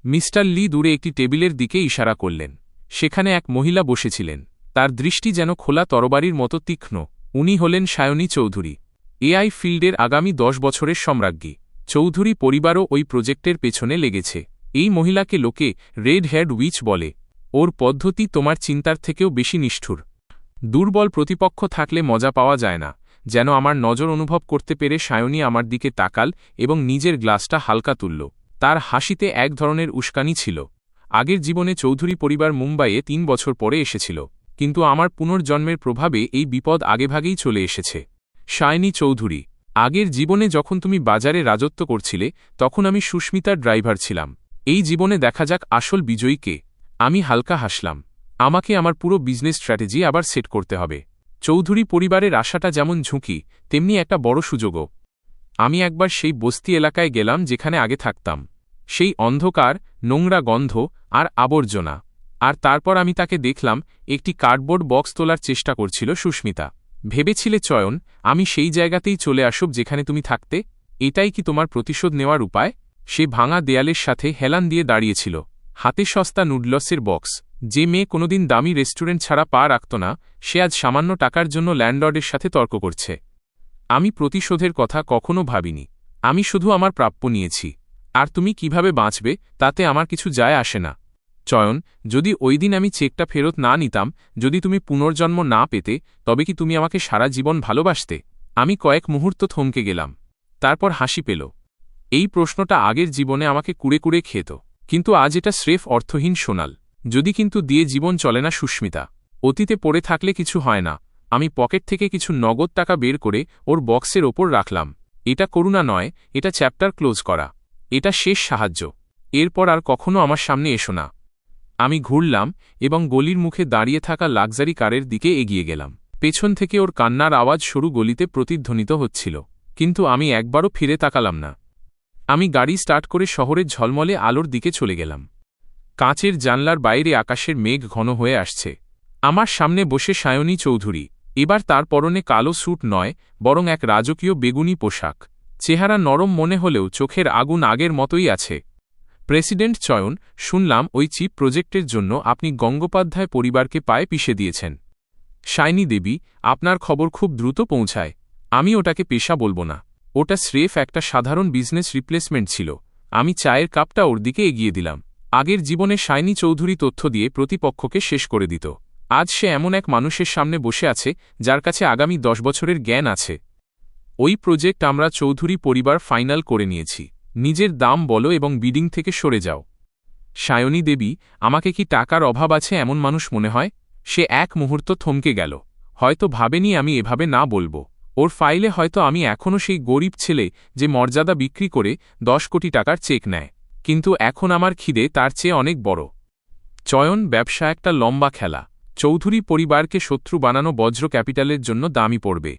Speaker 1: মিস্টার লি দূরে একটি টেবিলের দিকে ইশারা করলেন। সেখানে এক মহিলা বসেছিলেন। তার দৃষ্টি যেন খোলা তরবারির মতো তীক্ষ্ণ। উনি হলেন সায়নী চৌধুরী, এআই ফিল্ডের আগামী 10 বছরের সম্রাজ্ঞী। চৌধুরী পরিবারও ওই প্রজেক্টের পেছনে লেগেছে। এই মহিলাকে লোকে রেড হেয়ার্ড উইচ বলে। ওর পদ্ধতি তোমার চিন্তার থেকেও বেশি নিষ্ঠুর। দুর্বল প্রতিপক্ষ থাকলে মজা পাওয়া যায় না। যেন আমার নজর অনুভব করতে পেরে সায়নী আমার দিকে তাকাল এবং নিজের গ্লাসটা হালকা তুলল। তার হাসিতে এক ধরনের উস্কানি ছিল। আগের জীবনে চৌধুরী পরিবার মুম্বাইয়ে 3 বছর পরে এসেছিল, কিন্তু আমার পুনর্জন্মের প্রভাবে এই বিপদ আগেভাগেই চলে এসেছে। সায়নী চৌধুরী, আগের জীবনে যখন তুমি বাজারে রাজত্ব করছিলে তখন আমি সুস্মিতার ড্রাইভার ছিলাম। এই জীবনে দেখা যাক আসল বিজয়ী কে। আমি হালকা হাসলাম। আমাকে আমার পুরো বিজনেস স্ট্র্যাটেজি আবার সেট করতে হবে। চৌধুরী পরিবারের আশাটা যেমন ঝুঁকি, তেমনি একটা বড় সুযোগও। আমি একবার সেই বস্তি এলাকায় গেলাম যেখানে আগে থাকতাম। সেই অন্ধকার, নোংরা গন্ধ আর আবর্জনা। আর তারপর আমি তাকে দেখলাম একটি কার্ডবোর্ড বক্স তোলার চেষ্টা করছিল সুস্মিতা। ভেবেছিলে চয়ন, আমি সেই জায়গাতেই চলে আসব যেখানে তুমি থাকতে? এটাই কি তোমার প্রতিশোধ নেওয়ার উপায়? সে ভাঙা দেয়ালের সাথে হেলান দিয়ে দাঁড়িয়েছিল, হাতে সস্তা নুডলসের বক্স। যে মেয়ে কোনোদিন দামি রেস্টুরেন্ট ছাড়া পা রাখত না, সে আজ সামান্য টাকার জন্য ল্যান্ডলর্ডের সাথে তর্ক করছে। আমি প্রতিশোধের কথা কখনো ভাবিনি। আমি শুধু আমার প্রাপ্য নিয়েছি। আর তুমি কিভাবে বাঁচবে তাতে আমার কিছু যায় আসে না। চয়ন, যদি ওই দিন আমি চেকটা ফেরত না নিতাম, যদি তুমি পুনর্জন্ম না পেতে, তবে কি তুমি আমাকে সারা জীবন ভালোবাসতে? আমি কয়েক মুহূর্ত থমকে গেলাম। তারপর হাসি পেল। এই প্রশ্নটা আগের জীবনে আমাকে কুড়ে কুড়ে খেত, কিন্তু আজ এটা স্রেফ অর্থহীন শোনাল। যদি কিন্তু দিয়ে জীবন চলে না সুস্মিতা। অতীতে পড়ে থাকলে কিছু হয় না। আমি পকেট থেকে কিছু নগদ টাকা বের করে ওর বক্সের ওপর রাখলাম। এটা করুণা নয়, এটা চ্যাপ্টার ক্লোজ করা। এটা শেষ সাহায্য। এরপর আর কখনো আমার সামনে এসো না। আমি ঘুরলাম এবং গলির মুখে দাঁড়িয়ে থাকা লাক্সারি কারের দিকে এগিয়ে গেলাম। পেছন থেকে ওর কান্নার আওয়াজ সরু গলিতে প্রতিধ্বনিত হচ্ছিল, কিন্তু আমি একবারও ফিরে তাকালাম না। আমি গাড়ি স্টার্ট করে শহরের ঝলমলে আলোর দিকে চলে গেলাম। কাঁচের জানলার বাইরে আকাশের মেঘ ঘন হয়ে আসছে। আমার সামনে বসে সায়নী চৌধুরী। এবার তার পরনে কালো স্যুট নয়, বরং এক রাজকীয় বেগুনি পোশাক। চেহারা নরম মনে হলেও চোখের আগুন আগের মতোই আছে। প্রেসিডেন্ট চয়ন, শুনলাম ওই চিপ প্রজেক্টের জন্য আপনি গঙ্গোপাধ্যায় পরিবারকে পায়ে পিষে দিয়েছেন। সায়নী দেবী, আপনার খবর খুব দ্রুত পৌঁছায়। আমি ওটাকে পেশা বলবো না। ওটা স্রেফ একটা সাধারণ বিজনেস রিপ্লেসমেন্ট ছিল। আমি চায়ের কাপটা ওর দিকে এগিয়ে দিলাম। আগের জীবনে সায়নী চৌধুরী তথ্য দিয়ে প্রতিপক্ষকে শেষ করে দিত। আজ সে এমন এক মানুষের সামনে বসে আছে যার কাছে আগামী 10 বছরের জ্ঞান আছে। ওই প্রজেক্ট আমরা চৌধুরী পরিবার ফাইনাল করে নিয়েছি। নিজের দাম বলো এবং বিডিং থেকে সরে যাও। সায়নী দেবী, আমাকে কি টাকার অভাব আছে এমন মানুষ মনে হয়? সে এক মুহূর্ত থমকে গেল। হয়তো ভাবেনি আমি এভাবে না বলবো। ওর ফাইলে হয়তো আমি এখনও সেই গরিব ছেলে যে মর্যাদা বিক্রি করে 10 কোটি টাকার চেক নেয়। কিন্তু এখন আমার খিদে তার চেয়ে অনেক বড়। চয়ন, ব্যবসা একটা লম্বা খেলা। চৌধুরী পরিবারকে শত্রু বানানো বজ্র ক্যাপিটালের জন্য দামি পড়বে।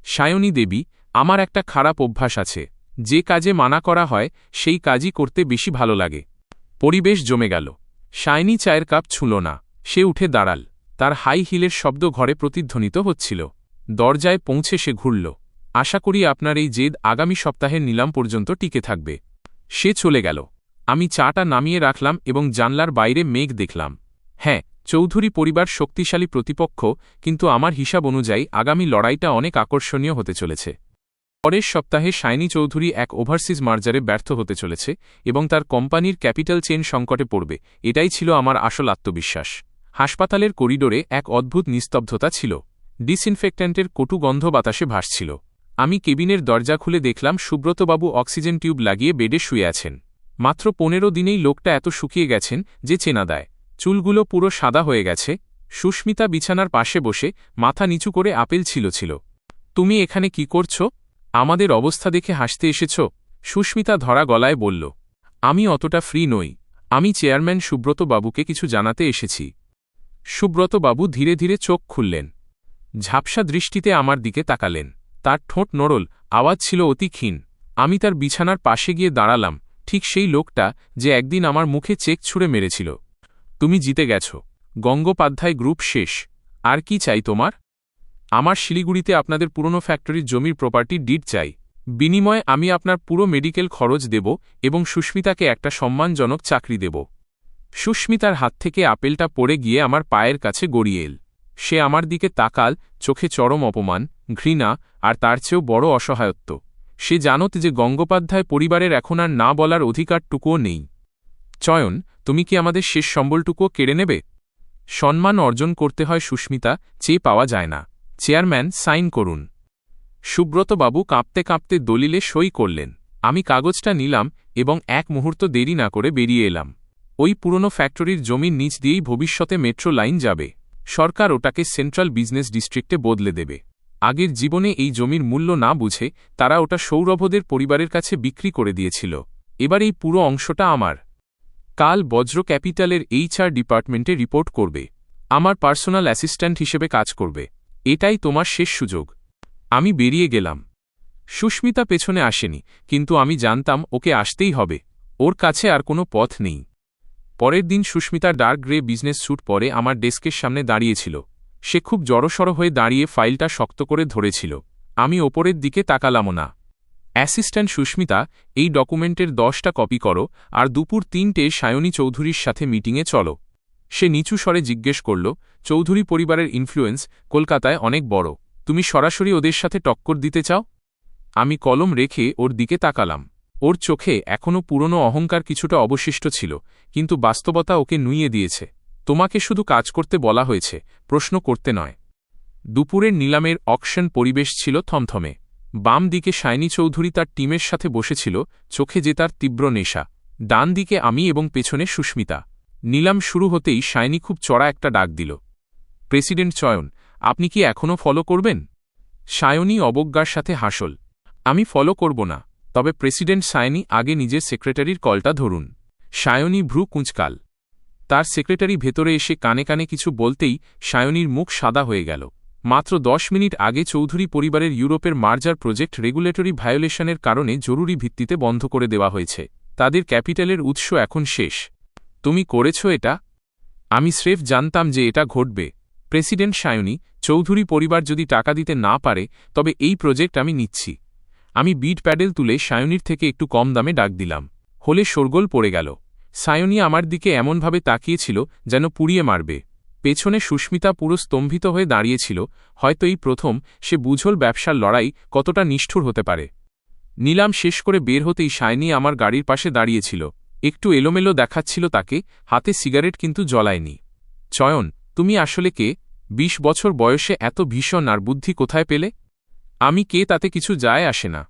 Speaker 1: সায়নী দেবী, আমার একটা খারাপ অভ্যাস আছে। যে কাজে মানা করা হয় সেই কাজই করতে বেশি ভালো লাগে। পরিবেশ জমে গেল। সায়নী চায়ের কাপ ছুঁল না। সে উঠে দাঁড়াল। তার হাই হিলের শব্দ ঘরে প্রতিধ্বনিত হচ্ছিল। দরজায় পৌঁছে সে ঘুরল। আশা করি আপনার এই জেদ আগামী সপ্তাহের নিলাম পর্যন্ত টিকে থাকবে। সে চলে গেল। আমি চাটা নামিয়ে রাখলাম এবং জানলার বাইরে মেঘ দেখলাম। হ্যাঁ, চৌধুরী পরিবার শক্তিশালী প্রতিপক্ষ, কিন্তু আমার হিসাব অনুযায়ী আগামী লড়াইটা অনেক আকর্ষণীয় হতে চলেছে। পরের সপ্তাহে সায়নী চৌধুরী এক ওভারসিজ মার্জারে ব্যর্থ হতে চলেছে এবং তার কোম্পানির ক্যাপিটাল চেইন সংকটে পড়বে। এটাই ছিল আমার আসল আত্মবিশ্বাস। হাসপাতালের করিডোরে এক অদ্ভুত নিস্তব্ধতা ছিল। ডিসইনফেক্ট্যান্টের কটু গন্ধ বাতাসে ভাসছিল। আমি কেবিনের দরজা খুলে দেখলাম সুব্রতবাবু অক্সিজেন টিউব লাগিয়ে বেডে শুয়ে আছেন। মাত্র 15 দিনেই লোকটা এত শুকিয়ে গেছেন যে চেনা দেয়। চুলগুলো পুরো সাদা হয়ে গেছে। সুস্মিতা বিছানার পাশে বসে মাথা নিচু করে আপেল ছিল। তুমি এখানে কি করছো? আমাদের অবস্থা দেখে হাসতে এসেছ? সুস্মিতা ধরা গলায় বলল। আমি অতটা ফ্রি নই। আমি চেয়ারম্যান সুব্রতবাবুকে কিছু জানাতে এসেছি। সুব্রতবাবু ধীরে ধীরে চোখ খুললেন। ঝাপসা দৃষ্টিতে আমার দিকে তাকালেন। তার ঠোঁট নড়ল, আওয়াজ ছিল অতি ক্ষীণ। আমি তার বিছানার পাশে গিয়ে দাঁড়ালাম, ঠিক সেই লোকটা যে একদিন আমার মুখে চেক ছুঁড়ে মেরেছিল। তুমি জিতে গেছ। গঙ্গোপাধ্যায় গ্রুপ শেষ। আর কি চাই তোমার? আমার শিলিগুড়িতে আপনাদের পুরনো ফ্যাক্টরির জমির প্রপার্টি ডিড চাই। বিনিময়ে আমি আপনার পুরো মেডিকেল খরচ দেব এবং সুস্মিতাকে একটা সম্মানজনক চাকরি দেব। সুস্মিতার হাত থেকে আপেলটা পড়ে গিয়ে আমার পায়ের কাছে গড়িয়ে এল। সে আমার দিকে তাকাল, চোখে চরম অপমান, ঘৃণা আর তার চেয়েও বড় অসহায়ত্ব। সে জানত যে গঙ্গোপাধ্যায় পরিবারের এখন আর না বলার অধিকারটুকুও নেই। চয়ন, তুমি কি আমাদের শেষ সম্বলটুকুও কেড়ে নেবে? সম্মান অর্জন করতে হয় সুস্মিতা, চেয়ে পাওয়া যায় না। চেয়ারম্যান, সাইন করুন। সুব্রতবাবু কাঁপতে কাঁপতে দলিলে সই করলেন। আমি কাগজটা নিলাম এবং এক মুহূর্ত দেরি না করে বেরিয়ে এলাম। ওই পুরনো ফ্যাক্টরির জমির নিচ দিয়েই ভবিষ্যতে মেট্রো লাইন যাবে। সরকার ওটাকে সেন্ট্রাল বিজনেস ডিস্ট্রিক্টে বদলে দেবে। আগের জীবনে এই জমির মূল্য না বুঝে তারা ওটা সৌরভদের পরিবারের কাছে বিক্রি করে দিয়েছিল। এবার এই পুরো অংশটা আমার। কাল বজ্র ক্যাপিটালের HR ডিপার্টমেন্টে রিপোর্ট করবে। আমার পার্সোনাল অ্যাসিস্ট্যান্ট হিসেবে কাজ করবে। এটাই তোমার শেষ সুযোগ। আমি বেরিয়ে গেলাম। সুস্মিতা পেছনে আসেনি, কিন্তু আমি জানতাম ওকে আসতেই হবে। ওর কাছে আর কোনো পথ নেই। পরের দিন Susmita dark grey business suit পরে আমার ডেস্কের সামনে দাঁড়িয়েছিল। সে খুব জড়সড় হয়ে দাঁড়িয়ে ফাইলটা শক্ত করে ধরেছিল। আমি ওপরের দিকে তাকালামও না। অ্যাসিস্ট্যান্ট সুস্মিতা, এই ডকুমেন্টের 10টা কপি করো আর দুপুর 3টে সায়নী চৌধুরীর সাথে মিটিংয়ে চলো। সে নিচু স্বরে জিজ্ঞেস করল, চৌধুরী পরিবারের ইনফ্লুয়েন্স কলকাতায় অনেক বড়। তুমি সরাসরি ওদের সাথে টক্কর দিতে চাও? আমি কলম রেখে ওর দিকে তাকালাম। ওর চোখে এখনও পুরনো অহংকার কিছুটা অবশিষ্ট ছিল, কিন্তু বাস্তবতা ওকে নুইয়ে দিয়েছে। তোমাকে শুধু কাজ করতে বলা হয়েছে, প্রশ্ন করতে নয়। দুপুরের নিলামের অকশন পরিবেশ ছিল থমথমে। বাম দিকে সায়নী চৌধুরী তার টিমের সাথে বসেছিল, চোখে যে তার তীব্র নেশা। ডান দিকে আমি এবং পেছনে সুস্মিতা। নিলাম শুরু হতেই সায়নী খুব চড়া একটা ডাক দিল। প্রেসিডেন্ট চয়ন, আপনি কি এখনও ফলো করবেন? সায়নী অবজ্ঞার সাথে হাসল। আমি ফলো করব না, তবে প্রেসিডেন্ট সায়নী আগে নিজের সেক্রেটারির কলটা ধরুন। সায়নী ভ্রু কুঁচকাল। তার সেক্রেটারি ভেতরে এসে কানে কানে কিছু বলতেই সায়নীর মুখ সাদা হয়ে গেল। মাত্র 10 মিনিট আগে চৌধুরী পরিবারের ইউরোপের মার্জার প্রজেক্ট রেগুলেটরি ভায়োলেশনের কারণে জরুরি ভিত্তিতে বন্ধ করে দেওয়া হয়েছে। তাদের ক্যাপিটালের উৎস এখন শেষ। তুমি করেছ এটা? আমি স্রেফ জানতাম যে এটা ঘটবে। প্রেসিডেন্ট সায়নী, চৌধুরী পরিবার যদি টাকা দিতে না পারে তবে এই প্রজেক্ট আমি নিচ্ছি। আমি বিড প্যাডেল তুলে সায়নীর থেকে একটু কম দামে ডাক দিলাম। হলে শোরগোল পড়ে গেল। সায়নী আমার দিকে এমনভাবে তাকিয়েছিল যেন পুড়িয়ে মারবে। পেছনে সুস্মিতা পুরো স্তম্ভিত হয়ে দাঁড়িয়েছিল। হয়তো এই প্রথম সে বুঝল ব্যবসার লড়াই কতটা নিষ্ঠুর হতে পারে। নিলাম শেষ করে বের হতেই সায়নী আমার গাড়ির পাশে দাঁড়িয়েছিল। একটু এলোমেলো দেখাচ্ছিল তাকে, হাতে সিগারেট কিন্তু জ্বলায়নি। চয়ন, তুমি আসলে কে? ২০ বছর বয়সে এত ভীষণ আর বুদ্ধি কোথায় পেলে? আমি কে তাতে কিছু যায় আসে না।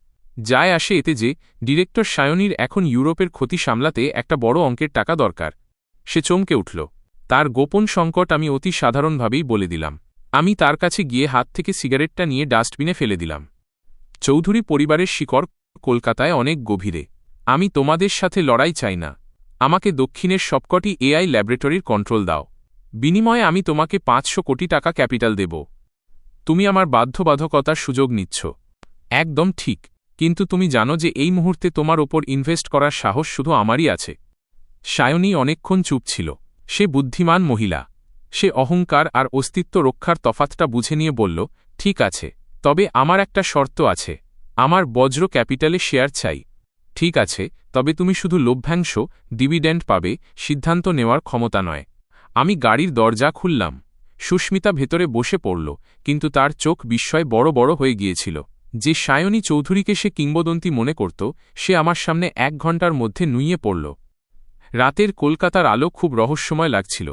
Speaker 1: যায় আসে এতে যে ডিরেক্টর সায়নীর এখন ইউরোপের ক্ষতি সামলাতে একটা বড় অঙ্কের টাকা দরকার। সে চমকে উঠল। তার গোপন সংকট আমি অতি সাধারণভাবেই বলে দিলাম। আমি তার কাছে গিয়ে হাত থেকে সিগারেটটা নিয়ে ডাস্টবিনে ফেলে দিলাম। চৌধুরী পরিবারের শিকড় কলকাতায় অনেক গভীরে। আমি তোমাদের সাথে লড়াই চাই না। আমাকে দক্ষিণের সবকটি এআই ল্যাবরেটরির কন্ট্রোল দাও। বিনিময়ে আমি তোমাকে ৫০০ কোটি টাকা ক্যাপিটাল দেব। তুমি আমার বাধ্যবাধকতার সুযোগ নিচ্ছ। একদম ঠিক, কিন্তু তুমি জানো যে এই মুহূর্তে তোমার ওপর ইনভেস্ট করার সাহস শুধু আমারই আছে। সায়নী অনেকক্ষণ চুপ ছিল। সে বুদ্ধিমান মহিলা। সে অহংকার আর অস্তিত্ব রক্ষার তফাতটা বুঝে নিয়ে বলল, ঠিক আছে, তবে আমার একটা শর্ত আছে। আমার বজ্র ক্যাপিটালে শেয়ার চাই। ঠিক আছে, তবে তুমি শুধু লভ্যাংশ, ডিভিডেন্ড পাবে, সিদ্ধান্ত নেওয়ার ক্ষমতা নয়। আমি গাড়ির দরজা খুললাম। সুস্মিতা ভেতরে বসে পড়ল, কিন্তু তার চোখ বিস্ময় বড় বড় হয়ে গিয়েছিল। যে সায়নী চৌধুরীকে সে কিংবদন্তি মনে করত, সে আমার সামনে ১ ঘণ্টার মধ্যে নুইয়ে পড়ল। রাতের কলকাতার আলো খুব রহস্যময় লাগছিল।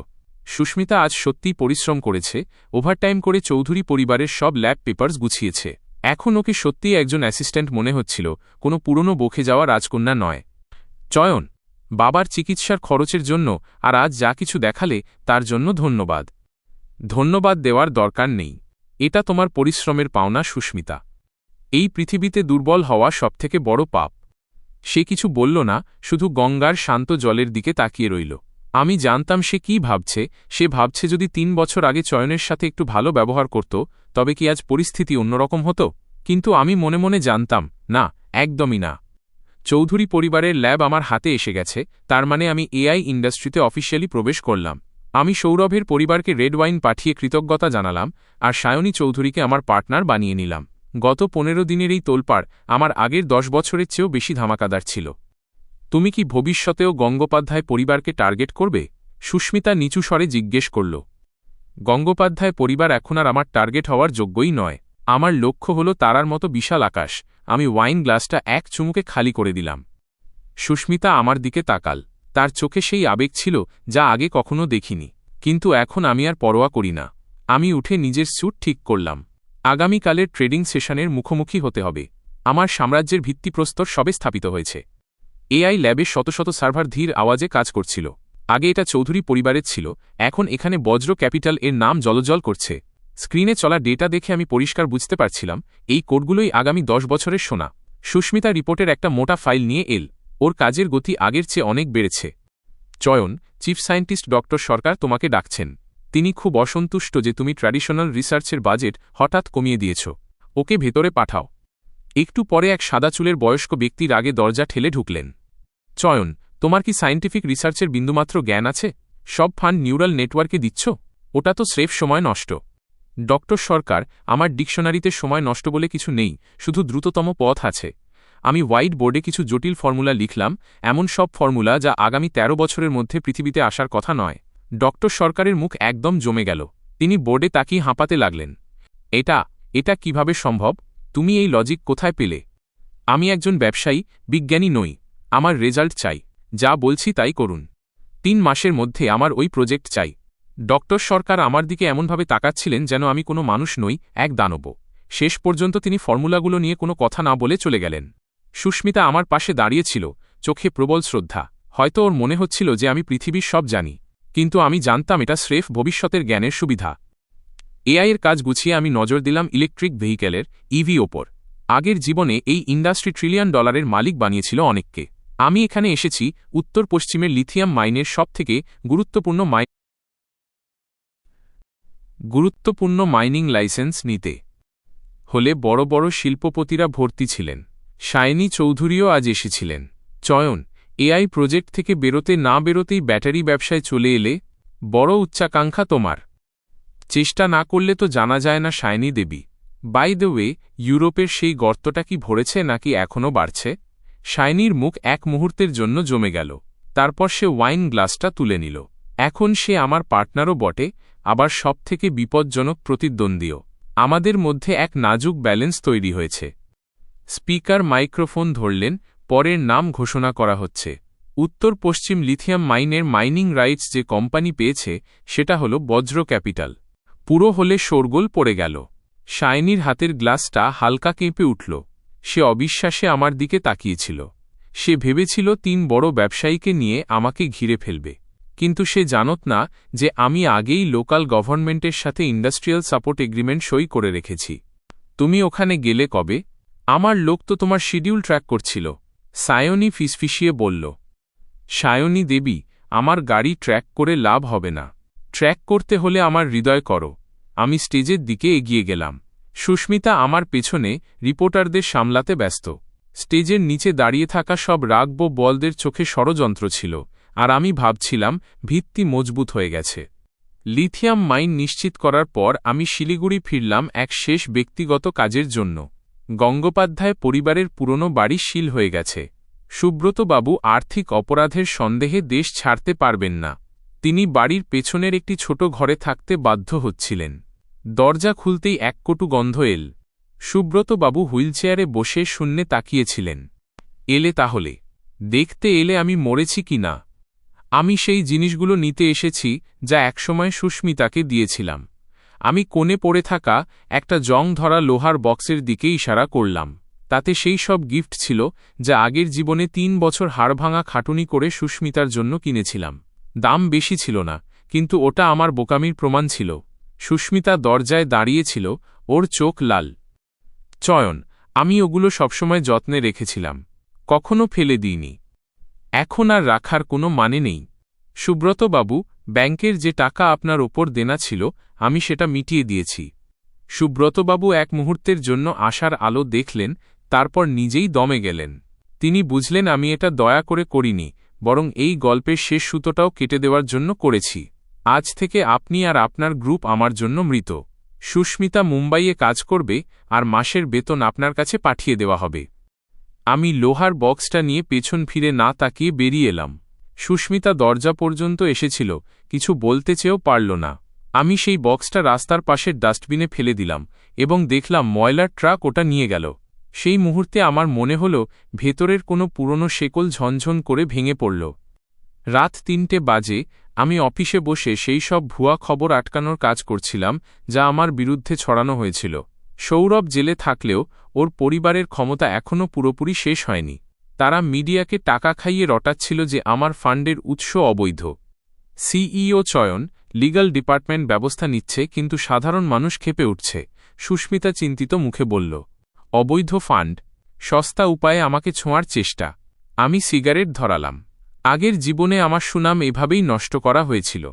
Speaker 1: সুস্মিতা আজ সত্যিই পরিশ্রম করেছে, ওভারটাইম করে চৌধুরী পরিবারের সব ল্যাব পেপার্স গুছিয়েছে। এখন ওকে সত্যিই একজন অ্যাসিস্ট্যান্ট মনে হচ্ছিল, কোনো পুরনো বকে যাওয়া রাজকন্যা নয়। চয়ন, বাবার চিকিৎসার খরচের জন্য আর আজ যা কিছু দেখালে তার জন্য ধন্যবাদ। ধন্যবাদ দেওয়ার দরকার নেই। এটা তোমার পরিশ্রমের পাওনা সুস্মিতা। এই পৃথিবীতে দুর্বল হওয়া সবথেকে বড় পাপ। সে কিছু বলল না, শুধু গঙ্গার শান্ত জলের দিকে তাকিয়ে রইল। আমি জানতাম সে কি ভাবছে। সে ভাবছে যদি ৩ বছর আগে চয়নের সাথে একটু ভালো ব্যবহার করত, তবে কি আজ পরিস্থিতি অন্যরকম হতো? কিন্তু আমি মনে মনে জানতাম, না, একদমই না। চৌধুরী পরিবারের ল্যাব আমার হাতে এসে গেছে, তার মানে আমি এআই ইন্ডাস্ট্রিতে অফিসিয়ালি প্রবেশ করলাম। আমি সৌরভের পরিবারকে রেড ওয়াইন পাঠিয়ে কৃতজ্ঞতা জানালাম, আর সায়নী চৌধুরীকে আমার পার্টনার বানিয়ে নিলাম। গত ১৫ দিনের এই তোলপাড় আমার আগের ১০ বছরের চেয়েও বেশি ধামাকাদার ছিল। তুমি কি ভবিষ্যতেও গঙ্গোপাধ্যায় পরিবারকে টার্গেট করবে? সুস্মিতা নিচু স্বরে জিজ্ঞেস করল। গঙ্গোপাধ্যায় পরিবার এখন আর আমার টার্গেট হওয়ার যোগ্যই নয়। আমার লক্ষ্য হল তারার মতো বিশাল আকাশ। আমি ওয়াইন গ্লাসটা এক চুমুকে খালি করে দিলাম। সুস্মিতা আমার দিকে তাকাল। তার চোখে সেই আবেগ ছিল যা আগে কখনো দেখিনি। কিন্তু এখন আমি আর পরোয়া করি না। আমি উঠে নিজের স্যুট ঠিক করলাম। আগামীকালের ট্রেডিং সেশনের মুখোমুখি হতে হবে। আমার সাম্রাজ্যের ভিত্তিপ্রস্তর সবে স্থাপিত হয়েছে। এআই ল্যাবে শত শত সার্ভার ধীর আওয়াজে কাজ করছিল। আগে এটা চৌধুরী পরিবারের ছিল, এখন এখানে বজ্র ক্যাপিটাল এর নাম জলজল করছে। স্ক্রিনে চলা ডেটা দেখে আমি পরিষ্কার বুঝতে পারছিলাম, এই কোডগুলোই আগামী ১০ বছরের সোনা। সুস্মিতা রিপোর্টের একটা মোটা ফাইল নিয়ে এল। ওর কাজের গতি আগের চেয়ে অনেক বেড়েছে। চয়ন, চিফ সায়েন্টিস্ট ডক্টর সরকার তোমাকে ডাকছেন। তিনি খুব অসন্তুষ্ট যে তুমি ট্র্যাডিশনাল রিসার্চের বাজেট হঠাৎ কমিয়ে দিয়েছ। ওকে ভেতরে পাঠাও। একটু পরে এক সাদা চুলের বয়স্ক ব্যক্তির আগে দরজা ঠেলে ঢুকলেন। চয়ন, তোমার কি সায়েন্টিফিক রিসার্চের বিন্দুমাত্র জ্ঞান আছে? সব ফান্ড নিউরাল নেটওয়ার্কে দিচ্ছ? ওটা তো স্রেফ সময় নষ্ট। ডক্টর সরকার, আমার ডিকশনারিতে সময় নষ্ট বলে কিছু নেই, শুধু দ্রুততম পথ আছে। আমি হোয়াইট বোর্ডে কিছু জটিল ফর্মুলা লিখলাম, এমন সব ফর্মুলা যা আগামী ১৩ বছরের মধ্যে পৃথিবীতে আসার কথা নয়। ডক্টর সরকারের মুখ একদম জমে গেল। তিনি বোর্ডে তাকিয়ে হাঁপাতে লাগলেন। এটা কিভাবে সম্ভব? তুমি এই লজিক কোথায় পেলে? আমি একজন ব্যবসায়ী, বিজ্ঞানী নই। আমার রেজাল্ট চাই। যা বলছি তাই করুন। ৩ মাসের মধ্যে আমার ওই প্রজেক্ট চাই। ডক্টর সরকার আমার দিকে এমনভাবে তাকাচ্ছিলেন যেন আমি কোনো মানুষ নই, এক দানব। শেষ পর্যন্ত তিনি ফর্মুলাগুলো নিয়ে কোনো কথা না বলে চলে গেলেন। সুস্মিতা আমার পাশে দাঁড়িয়েছিল, চোখে প্রবল শ্রদ্ধা। হয়তো ওর মনে হচ্ছিল যে আমি পৃথিবীর সব জানি, কিন্তু আমি জানতাম এটা স্রেফ ভবিষ্যতের জ্ঞানের সুবিধা। এআইয়ের কাজ গুছিয়ে আমি নজর দিলাম ইলেকট্রিক ভেহিকেলের ইভি ওপর। আগের জীবনে এই ইন্ডাস্ট্রি $1 ট্রিলিয়ন মালিক বানিয়েছিল অনেককে। আমি এখানে এসেছি উত্তর পশ্চিমের লিথিয়াম মাইনের সবথেকে গুরুত্বপূর্ণ মাইনিং লাইসেন্স নিতে। হলে বড় বড় শিল্পপতিরা ভর্তি ছিলেন। সায়নী চৌধুরীও আজ এসেছিলেন। চয়ন, এআই প্রজেক্ট থেকে বেরোতে না বেরোতেই ব্যাটারি ব্যবসায় চলে এলে। বড় উচ্চাকাঙ্ক্ষা তোমার। চেষ্টা না করলে তো জানা যায় না সায়নী দেবী। বাই দ্য ওয়ে, ইউরোপের সেই গর্তটা কি ভরেছে নাকি এখনও বাড়ছে? সায়নীর মুখ এক মুহূর্তের জন্য জমে গেল। তারপর সে ওয়াইন গ্লাসটা তুলে নিল। এখন সে আমার পার্টনারও বটে, আবার সবথেকে বিপজ্জনক প্রতিদ্বন্দ্বীও। আমাদের মধ্যে এক নাজুক ব্যালেন্স তৈরি হয়েছে। স্পিকার মাইক্রোফোন ধরলেন, পরের নাম ঘোষণা করা হচ্ছে। উত্তর পশ্চিম লিথিয়াম মাইনের মাইনিং রাইটস যে কোম্পানি পেয়েছে সেটা হল বজ্র ক্যাপিটাল। পুরো হলে শোরগোল পড়ে গেল। শায়নির হাতের গ্লাসটা হালকা কেঁপে উঠল। সে অবিশ্বাসে আমার দিকে তাকিয়েছিল। সে ভেবেছিল ৩ বড় ব্যবসায়ীকে নিয়ে আমাকে ঘিরে ফেলবে, কিন্তু সে জানত না যে আমি আগেই লোকাল গভর্নমেন্টের সাথে ইন্ডাস্ট্রিয়াল সাপোর্ট এগ্রিমেন্ট সই করে রেখেছি। তুমি ওখানে গেলে কবে? আমার লোক তো তোমার শিডিউল ট্র্যাক করছিল, সায়নী ফিসফিসিয়ে বলল। সায়নী দেবী, আমার গাড়ি ট্র্যাক করে লাভ হবে না। ট্র্যাক করতে হলে আমার হৃদয় করো। আমি স্টেজের দিকে এগিয়ে গেলাম। সুস্মিতা আমার পেছনে রিপোর্টারদের সামলাতে ব্যস্ত। স্টেজের নিচে দাঁড়িয়ে থাকা সব রাগব বলদের চোখে ষড়যন্ত্র ছিল, আর আমি ভাবছিলাম ভিত্তি মজবুত হয়ে গেছে। লিথিয়াম মাইন নিশ্চিত করার পর আমি শিলিগুড়ি ফিরলাম এক শেষ ব্যক্তিগত কাজের জন্য। গঙ্গোপাধ্যায় পরিবারের পুরনো বাড়ি সিল হয়ে গেছে। সুব্রতবাবু আর্থিক অপরাধের সন্দেহে দেশ ছাড়তে পারবেন না। তিনি বাড়ির পেছনের একটি ছোট ঘরে থাকতে বাধ্য হচ্ছিলেন। দরজা খুলতেই এক কটু গন্ধ এল। সুব্রতবাবু হুইলচেয়ারে বসে শূন্যে তাকিয়েছিলেন। এলে তাহলে? দেখতে এলে আমি মরেছি কি না। আমি সেই জিনিসগুলো নিতে এসেছি যা একসময় সুস্মিতাকে দিয়েছিলাম। আমি কোণে পড়ে থাকা একটা জং ধরা লোহার বক্সের দিকে ইশারা করলাম। তাতে সেই সব গিফট ছিল যা আগের জীবনে ৩ বছর হাড়ভাঙা খাটুনি করে সুস্মিতার জন্য কিনেছিলাম। দাম বেশি ছিল না, কিন্তু ওটা আমার বোকামির প্রমাণ ছিল। সুস্মিতা দরজায় দাঁড়িয়েছিল, ওর চোখ লাল। চয়ন, আমি ওগুলো সবসময় যত্নে রেখেছিলাম, কখনো ফেলে দিইনি। এখন আর রাখার কোনো মানে নেই। সুব্রতবাবু, ব্যাংকের যে টাকা আপনার ওপর দেনা ছিল আমি সেটা মিটিয়ে দিয়েছি। সুব্রতবাবু এক মুহূর্তের জন্য আশার আলো দেখলেন, তারপর নিজেই দমে গেলেন। তিনি বুঝলেন আমি এটা দয়া করে করিনি, বরং এই গল্পের শেষ সুতোটাও কেটে দেওয়ার জন্য করেছি। আজ থেকে আপনি আর আপনার গ্রুপ আমার জন্য মৃত। সুস্মিতা মুম্বাইয়ে কাজ করবে, আর মাসের বেতন আপনার কাছে পাঠিয়ে দেওয়া হবে। আমি লোহার বক্সটা নিয়ে পেছন ফিরে না তাকিয়ে বেরিয়ে এলাম। সুস্মিতা দরজা পর্যন্ত এসেছিল, কিছু বলতে চেয়েও পারল না। আমি সেই বক্সটা রাস্তার পাশের ডাস্টবিনে ফেলে দিলাম এবং দেখলাম ময়লার ট্রাক ওটা নিয়ে গেল। সেই মুহূর্তে আমার মনে হল ভেতরের কোনো পুরনো শেকল ঝনঝন করে ভেঙে পড়ল। রাত ৩টে বাজে। আমি অফিসে বসে সেই সব ভুয়া খবর আটকানোর কাজ করছিলাম যা আমার বিরুদ্ধে ছড়ানো হয়েছিল। সৌরভ জেলে থাকলেও ওর পরিবারের ক্ষমতা এখনও পুরোপুরি শেষ হয়নি। তারা মিডিয়াকে টাকা খাইয়ে রটাচ্ছিল যে আমার ফান্ডের উৎস অবৈধ। সিইও চয়ন, লিগ্যাল ডিপার্টমেন্ট ব্যবস্থা নিচ্ছে, কিন্তু সাধারণ মানুষ ক্ষেপে উঠছে। সুস্মিতা চিন্তিত মুখে বলল, অবৈধ ফান্ড? সস্তা উপায়ে আমাকে ছোঁয়ার চেষ্টা। আমি সিগারেট ধরালাম। আগের জীবনে আমার সুনাম এভাবেই নষ্ট করা হয়েছিল,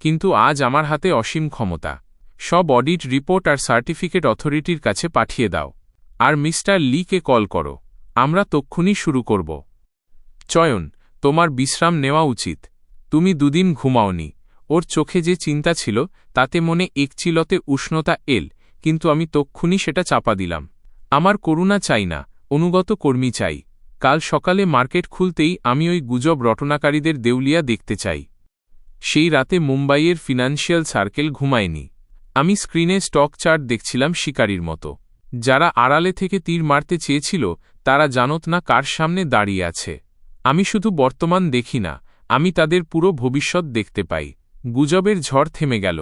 Speaker 1: কিন্তু আজ আমার হাতে অসীম ক্ষমতা। সব অডিট রিপোর্ট আর সার্টিফিকেট অথরিটির কাছে পাঠিয়ে দাও, আর মিস্টার লিকে কল করো। আমরা তক্ষুনি শুরু করব। চয়ন, তোমার বিশ্রাম নেওয়া উচিত। তুমি 2 দিন ঘুমাওনি। ওর চোখে যে চিন্তা ছিল তাতে মনে একচিলতে উষ্ণতা এল, কিন্তু আমি তক্ষুনি সেটা চাপা দিলাম। আমার করুণা চাই না, অনুগত কর্মী চাই। কাল সকালে মার্কেট খুলতেই আমি ওই গুজব রটনাকারীদের দেউলিয়া দেখতে চাই। সেই রাতে মুম্বাইয়ের ফিনান্সিয়াল সার্কেল ঘুমায়নি। আমি স্ক্রিনে স্টক চার্ট দেখছিলাম শিকারীর মতো। যারা আড়ালে থেকে তীর মারতে চেয়েছিল তারা জানত না কার সামনে দাঁড়িয়ে আছে। আমি শুধু বর্তমান দেখি না, আমি তাদের পুরো ভবিষ্যৎ দেখতে পাই। গুজবের ঝড় থেমে গেল।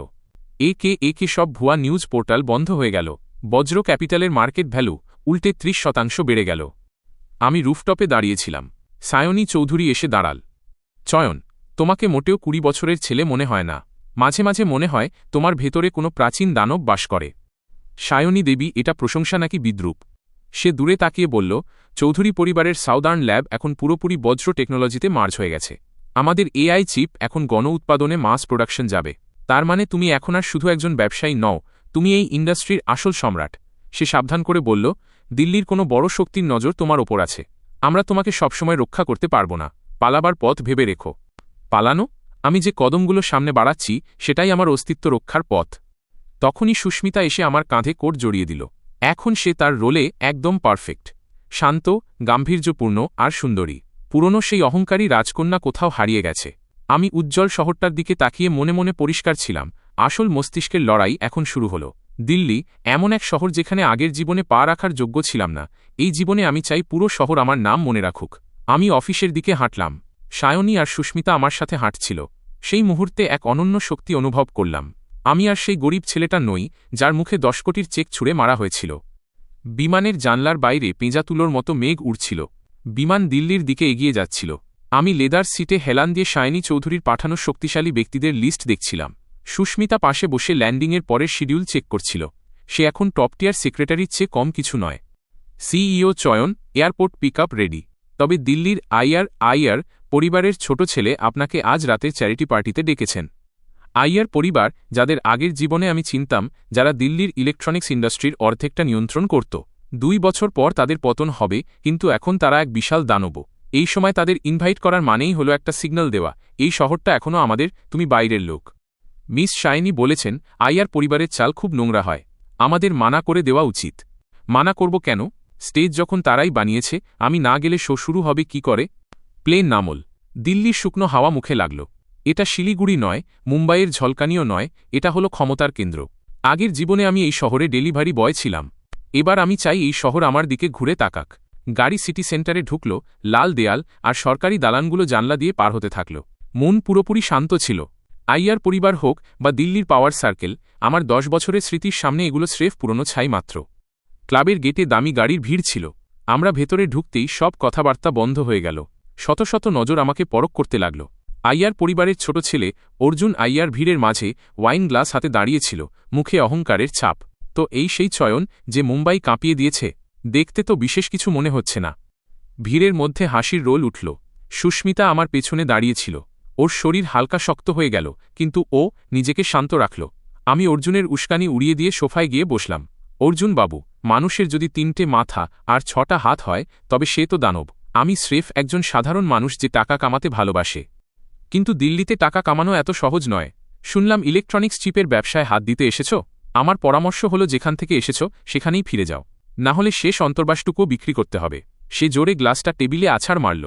Speaker 1: একে সব ভুয়া নিউজ পোর্টাল বন্ধ হয়ে গেল। বজ্র ক্যাপিটালের মার্কেট ভ্যালু উল্টে 30% বেড়ে গেল। আমি রুফটপে দাঁড়িয়েছিলাম। সায়নী চৌধুরী এসে দাঁড়াল। চয়ন, তোমাকে মোটেও 20 বছরের ছেলে মনে হয় না। মাঝে মাঝে মনে হয় তোমার ভেতরে কোনো প্রাচীন দানব বাস করে। সায়নী দেবী, এটা প্রশংসা নাকি বিদ্রূপ? সে দূরে তাকিয়ে বলল, চৌধুরী পরিবারের সাউদার্ন ল্যাব এখন পুরোপুরি বজ্র টেকনোলজিতে মার্জ হয়ে গেছে। আমাদের এআই চিপ এখন গণ উৎপাদনে মাস প্রোডাকশন যাবে। তার মানে তুমি এখন আর শুধু একজন ব্যবসায়ী নও, তুমি এই ইন্ডাস্ট্রির আসল সম্রাট। সে সাবধান করে বলল, দিল্লির কোনো বড় শক্তির নজর তোমার ওপর আছে। আমরা তোমাকে সবসময় রক্ষা করতে পারব না। পালাবার পথ ভেবে রেখো। পালানো? আমি যে কদমগুলো সামনে বাড়াচ্ছি সেটাই আমার অস্তিত্ব রক্ষার পথ। তখনই সুস্মিতা এসে আমার কাঁধে কোট জড়িয়ে দিল। এখন সে তার রোলে একদম পারফেক্ট। শান্ত, গাম্ভীর্যপূর্ণ আর সুন্দরী। পুরনো সেই অহংকারী রাজকন্যা কোথাও হারিয়ে গেছে। আমি উজ্জ্বল শহরটার দিকে তাকিয়ে মনে মনে পরিষ্কার ছিলাম, আসল মস্তিষ্কের লড়াই এখন শুরু হল। দিল্লি এমন এক শহর যেখানে আগের জীবনে পা রাখার যোগ্য ছিলাম না। এই জীবনে আমি চাই পুরো শহর আমার নাম মনে রাখুক। আমি অফিসের দিকে হাঁটলাম। সায়নী আর সুস্মিতা আমার সাথে হাঁটছিল। সেই মুহূর্তে এক অনন্য শক্তি অনুভব করলাম। আমি আর সেই গরিব ছেলেটা নই যার মুখে 10 কোটির চেক ছুঁড়ে মারা হয়েছিল। বিমানের জানলার বাইরে পেঁজা তুলোর মতো মেঘ উড়ছিল। বিমান দিল্লির দিকে এগিয়ে যাচ্ছিল। আমি লেদার সিটে হেলান দিয়ে সায়নী চৌধুরীর পাঠানো শক্তিশালী ব্যক্তিদের লিস্ট দেখছিলাম। সুস্মিতা পাশে বসে ল্যান্ডিংয়ের পরের শিডিউল চেক করছিল। সে এখন টপটিয়ার সেক্রেটারির চেয়ে কম কিছু নয়। সিইও চয়ন, এয়ারপোর্ট পিকআপ রেডি। তবে দিল্লির আইয়ার পরিবারের ছোট ছেলে আপনাকে আজ রাতে চ্যারিটি পার্টিতে ডেকেছেন। আইয়ার পরিবার, যাদের আগের জীবনে আমি চিনতাম, যারা দিল্লির ইলেকট্রনিক্স ইন্ডাস্ট্রির অর্ধেকটা নিয়ন্ত্রণ করত। 2 বছর পর তাদের পতন হবে, কিন্তু এখন তারা এক বিশাল দানব। এই সময় তাদের ইনভাইট করার মানেই হলো একটা সিগন্যাল দেওয়া, এই শহরটা এখনও আমাদের, তুমি বাইরের লোক। মিস সায়নী বলেছেন, আইয়ার পরিবারের চাল খুব নোংরা হয়। আমাদের মানা করে দেওয়া উচিত। মানা করব কেন? স্টেজ যখন তারাই বানিয়েছে, আমি না গেলে শো শুরু হবে কি করে? প্লেন নামল। দিল্লির শুকনো হাওয়া মুখে লাগল। এটা শিলিগুড়ি নয়, মুম্বাইয়ের ঝলকানিও নয়, এটা হলো ক্ষমতার কেন্দ্র। আগের জীবনে আমি এই শহরে ডেলিভারি বয় ছিলাম। এবার আমি চাই এই শহর আমার দিকে ঘুরে তাকাক। গাড়ি সিটি সেন্টারে ঢুকল। লাল দেয়াল আর সরকারি দালানগুলো জানলা দিয়ে পার হতে থাকল। মন পুরোপুরি শান্ত ছিল। আইয়ার পরিবার হোক বা দিল্লির পাওয়ার সার্কেল, আমার 10 বছরের স্মৃতির সামনে এগুলো স্রেফ পুরনো ছাই মাত্র। ক্লাবের গেটে দামি গাড়ির ভিড় ছিল। আমরা ভেতরে ঢুকতেই সব কথাবার্তা বন্ধ হয়ে গেল। শত শত নজর আমাকে পরখ করতে লাগল। আইয়ার পরিবারের ছোট ছেলে অর্জুন আইয়ার ভিড়ের মাঝে ওয়াইন গ্লাস হাতে দাঁড়িয়েছিল, মুখে অহংকারের ছাপ। তো এই সেই চয়ন যে মুম্বাই কাঁপিয়ে দিয়েছে? দেখতে তো বিশেষ কিছু মনে হচ্ছে না। ভিড়ের মধ্যে হাসির রোল উঠল। সুস্মিতা আমার পেছনে দাঁড়িয়েছিল। ওর শরীর হালকা শক্ত হয়ে গেল, কিন্তু ও নিজেকে শান্ত রাখল। আমি অর্জুনের উস্কানি উড়িয়ে দিয়ে সোফায় গিয়ে বসলাম। অর্জুন বাবু, মানুষের যদি 3টে মাথা আর 6টা হাত হয় তবে সে তো দানব। আমি স্রেফ একজন সাধারণ মানুষ যে টাকা কামাতে ভালোবাসে। কিন্তু দিল্লিতে টাকা কামানো এত সহজ নয়। শুনলাম ইলেকট্রনিক্স চিপের ব্যবসায় হাত দিতে এসেছ। আমার পরামর্শ হলো, যেখান থেকে এসেছ সেখানেই ফিরে যাও, না হলে শেষ অন্তর্বাসটুকুও বিক্রি করতে হবে। সে জোরে গ্লাসটা টেবিলে আছাড় মারল।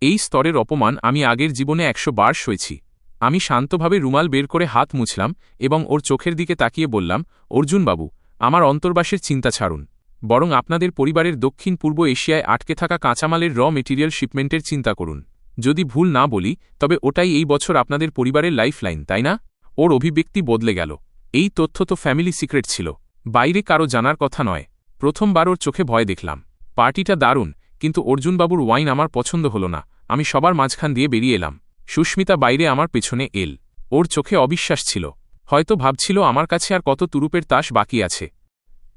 Speaker 1: এই স্তরের অপমান আমি আগের জীবনে 100 বার সয়েছি। আমি শান্তভাবে রুমাল বের করে হাত মুছলাম এবং ওর চোখের দিকে তাকিয়ে বললাম, অর্জুন বাবু, আমার অন্তর্বাসের চিন্তা ছাড়ুন, বরং আপনাদের পরিবারের দক্ষিণ পূর্ব এশিয়ায় আটকে থাকা কাঁচামালের মেটেরিয়াল শিপমেন্টের চিন্তা করুন। যদি ভুল না বলি তবে ওটাই এই বছর আপনাদের পরিবারের লাইফলাইন, তাই না? ওর অভিব্যক্তি বদলে গেল। এই তথ্য তো ফ্যামিলি সিক্রেট ছিল, বাইরে কারো জানার কথা নয়। প্রথমবার ওর চোখে ভয় দেখলাম। পার্টিটা দারুণ, কিন্তু অর্জুনবাবুর ওয়াইন আমার পছন্দ হল না। আমি সবার মাঝখান দিয়ে বেরিয়ে এলাম। সুস্মিতা বাইরে আমার পেছনে এল। ওর চোখে অবিশ্বাস ছিল। হয়তো ভাবছিল আমার কাছে আর কত তুরুপের তাস বাকি আছে।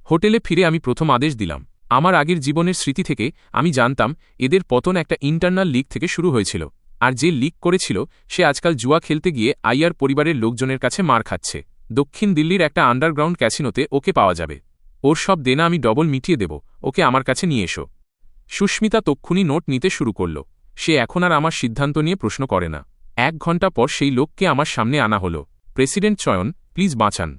Speaker 1: হোটেলে ফিরে আমি প্রথম আদেশ দিলাম। আমার আগের জীবনের স্মৃতি থেকে আমি জানতাম এদের পতন একটা ইন্টারনাল লিগ থেকে শুরু হয়েছিল, আর যে লিগ করেছিল সে আজকাল জুয়া খেলতে গিয়ে আইয়ার পরিবারের লোকজনের কাছে মার খাচ্ছে। দক্ষিণ দিল্লির একটা আন্ডারগ্রাউন্ড ক্যাসিনোতে ওকে পাওয়া যাবে। ওর সব দেনা আমি ডবল মিটিয়ে দেব। ওকে আমার কাছে নিয়ে এসো। সুস্মিতা তক্ষুনি নোট নিতে শুরু করল। সে এখন আর আমার সিদ্ধান্ত নিয়ে প্রশ্ন করে না। 1 ঘণ্টা পর সেই লোককে আমার সামনে আনা হল। প্রেসিডেন্ট চয়ন, প্লিজ বাঁচান।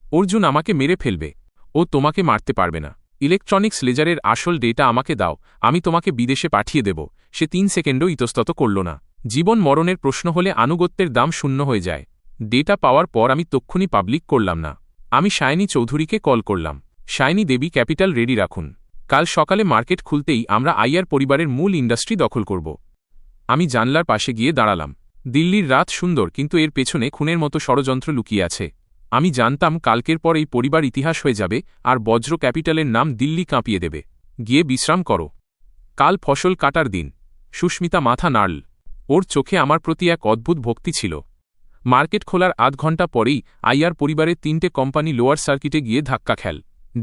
Speaker 1: অর্জুন আমাকে মেরে ফেলবে। ও তোমাকে মারতে পারবে না। ইলেকট্রনিক্স লেজারের আসল ডেটা আমাকে দাও, আমি তোমাকে বিদেশে পাঠিয়ে দেব। সে 3 সেকেন্ডও ইতস্তত করল না। জীবন মরণের প্রশ্ন হলে আনুগত্যের দাম শূন্য হয়ে যায়। ডেটা পাওয়ার পর আমি তক্ষুনি পাবলিক করলাম না। আমি সায়নী চৌধুরীকে কল করলাম। সায়নী দেবী, ক্যাপিটাল রেডি রাখুন। কাল সকালে মার্কেট খুলতেই আমরা আইয়ার পরিবারের মূল ইন্ডাস্ট্রি দখল করব। আমি জানলার পাশে গিয়ে দাঁড়ালাম। দিল্লির রাত সুন্দর, কিন্তু এর পেছনে খুনের মতো ষড়যন্ত্র লুকিয়ে আছে। আমি জানতাম কালকের পর এই পরিবার ইতিহাস হয়ে যাবে, আর বজ্র ক্যাপিটালের নাম দিল্লি কাঁপিয়ে দেবে। গিয়ে বিশ্রাম করো, কাল ফসল কাটার দিন। সুস্মিতা মাথা নাড়ল। ওর চোখে আমার প্রতি এক অদ্ভুত ভক্তি ছিল। মার্কেট খোলার আধ ঘণ্টা পরেই আইয়ার পরিবারের 3টে কোম্পানি লোয়ার সার্কিটে গিয়ে ধাক্কা খেল।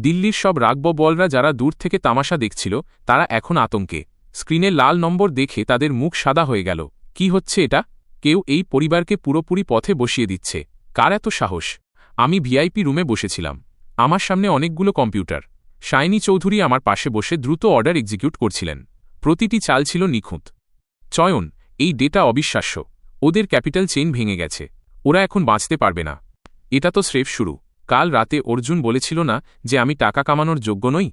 Speaker 1: দিল্লির সব রাগবলরা যারা দূর থেকে তামাশা দেখছিল তারা এখন আতঙ্কে। স্ক্রিনে লাল নম্বর দেখে তাদের মুখ সাদা হয়ে গেল। কি হচ্ছে এটা? কেউ এই পরিবারকে পুরোপুরি পথে বসিয়ে দিচ্ছে। কার এত সাহস? আমি ভিআইপি রুমে বসেছিলাম। আমার সামনে অনেকগুলো কম্পিউটার। সায়নী চৌধুরী আমার পাশে বসে দ্রুত অর্ডার এক্সিকিউট করছিলেন। প্রতিটি চাল ছিল নিখুঁত। চয়ন, এই ডেটা অবিশ্বাস্য। ওদের ক্যাপিটাল চেইন ভেঙে গেছে। ওরা এখন বাঁচতে পারবে না। এটা তো স্রেফ শুরু। কাল রাতে অর্জুন বলেছিল না যে আমি টাকা কামানোর যোগ্য নই?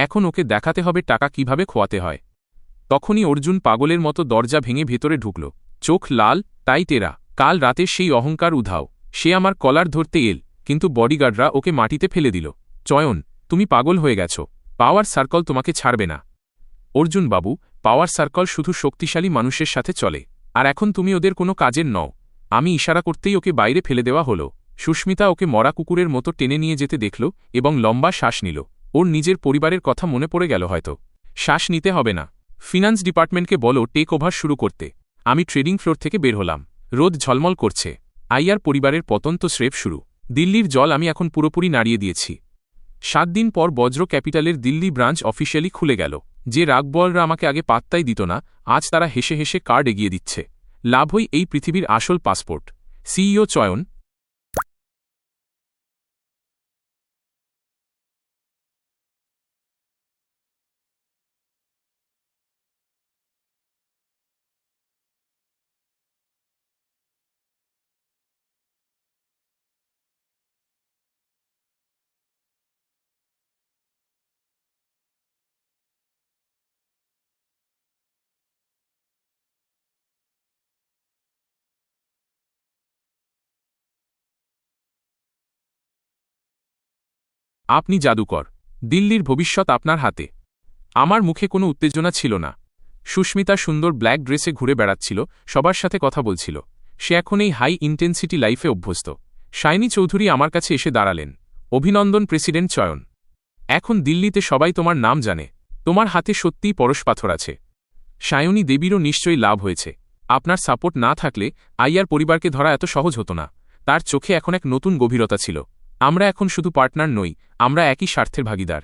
Speaker 1: এখন ওকে দেখাতে হবে টাকা কিভাবে খোয়াতে হয়। তখনই অর্জুন পাগলের মতো দরজা ভেঙে ভেতরে ঢুকল। চোখ লাল, তাই তেরা। কাল রাতে সেই অহংকার উধাও। সে আমার কলার ধরতে এল, কিন্তু বডিগার্ডরা ওকে মাটিতে ফেলে দিল। চয়ন, তুমি পাগল হয়ে গেছ। পাওয়ার সার্কল তোমাকে ছাড়বে না। অর্জুন বাবু, পাওয়ার সার্কল শুধু শক্তিশালী মানুষের সাথে চলে। আর এখন তুমি ওদের কোনো কাজের নও। আমি ইশারা করতেই ওকে বাইরে ফেলে দেওয়া হলো। সুস্মিতা ওকে মরা কুকুরের মতো টেনে নিয়ে যেতে দেখল এবং লম্বা শ্বাস নিল। ওর নিজের পরিবারের কথা মনে পড়ে গেল হয়তো। শ্বাস নিতে হবে না। ফিনান্স ডিপার্টমেন্টকে বলো টেক ওভার শুরু করতে। আমি ট্রেডিং ফ্লোর থেকে বের হলাম। রোদ ঝলমল করছে। আইয়ার পরিবারের পতন তো স্রেফ শুরু। দিল্লির জল আমি এখন পুরোপুরি নাড়িয়ে দিয়েছি। 7 দিন পর বজ্র ক্যাপিটালের দিল্লি ব্রাঞ্চ অফিসিয়ালি খুলে গেল। যে রাগবলরা আমাকে আগে পাত্তাই দিত না, আজ তারা হেসে হেসে কার্ড এগিয়ে দিচ্ছে। লাভই এই পৃথিবীর আসল পাসপোর্ট। সিইও চয়ন। আপনি জাদুকর। দিল্লির ভবিষ্যৎ আপনার হাতে। আমার মুখে কোনো উত্তেজনা ছিল না। সুস্মিতা সুন্দর ব্ল্যাক ড্রেসে ঘুরে বেড়াচ্ছিল, সবার সাথে কথা বলছিল। সে এখন এই হাই ইন্টেন্সিটি লাইফে অভ্যস্ত। শাইনি চৌধুরী আমার কাছে এসে দাঁড়ালেন। অভিনন্দন প্রেসিডেন্ট চয়ন। এখন দিল্লিতে সবাই তোমার নাম জানে। তোমার হাতে সত্যিই পরশপাথর আছে। সায়নী দেবীরও নিশ্চয়ই লাভ হয়েছে। আপনার সাপোর্ট না থাকলে আইয়ার পরিবারকে ধরা এত সহজ হতো না। তার চোখে এখন এক নতুন গভীরতা ছিল। আমরা এখন শুধু পার্টনার নই, আমরা একই স্বার্থের ভাগিদার।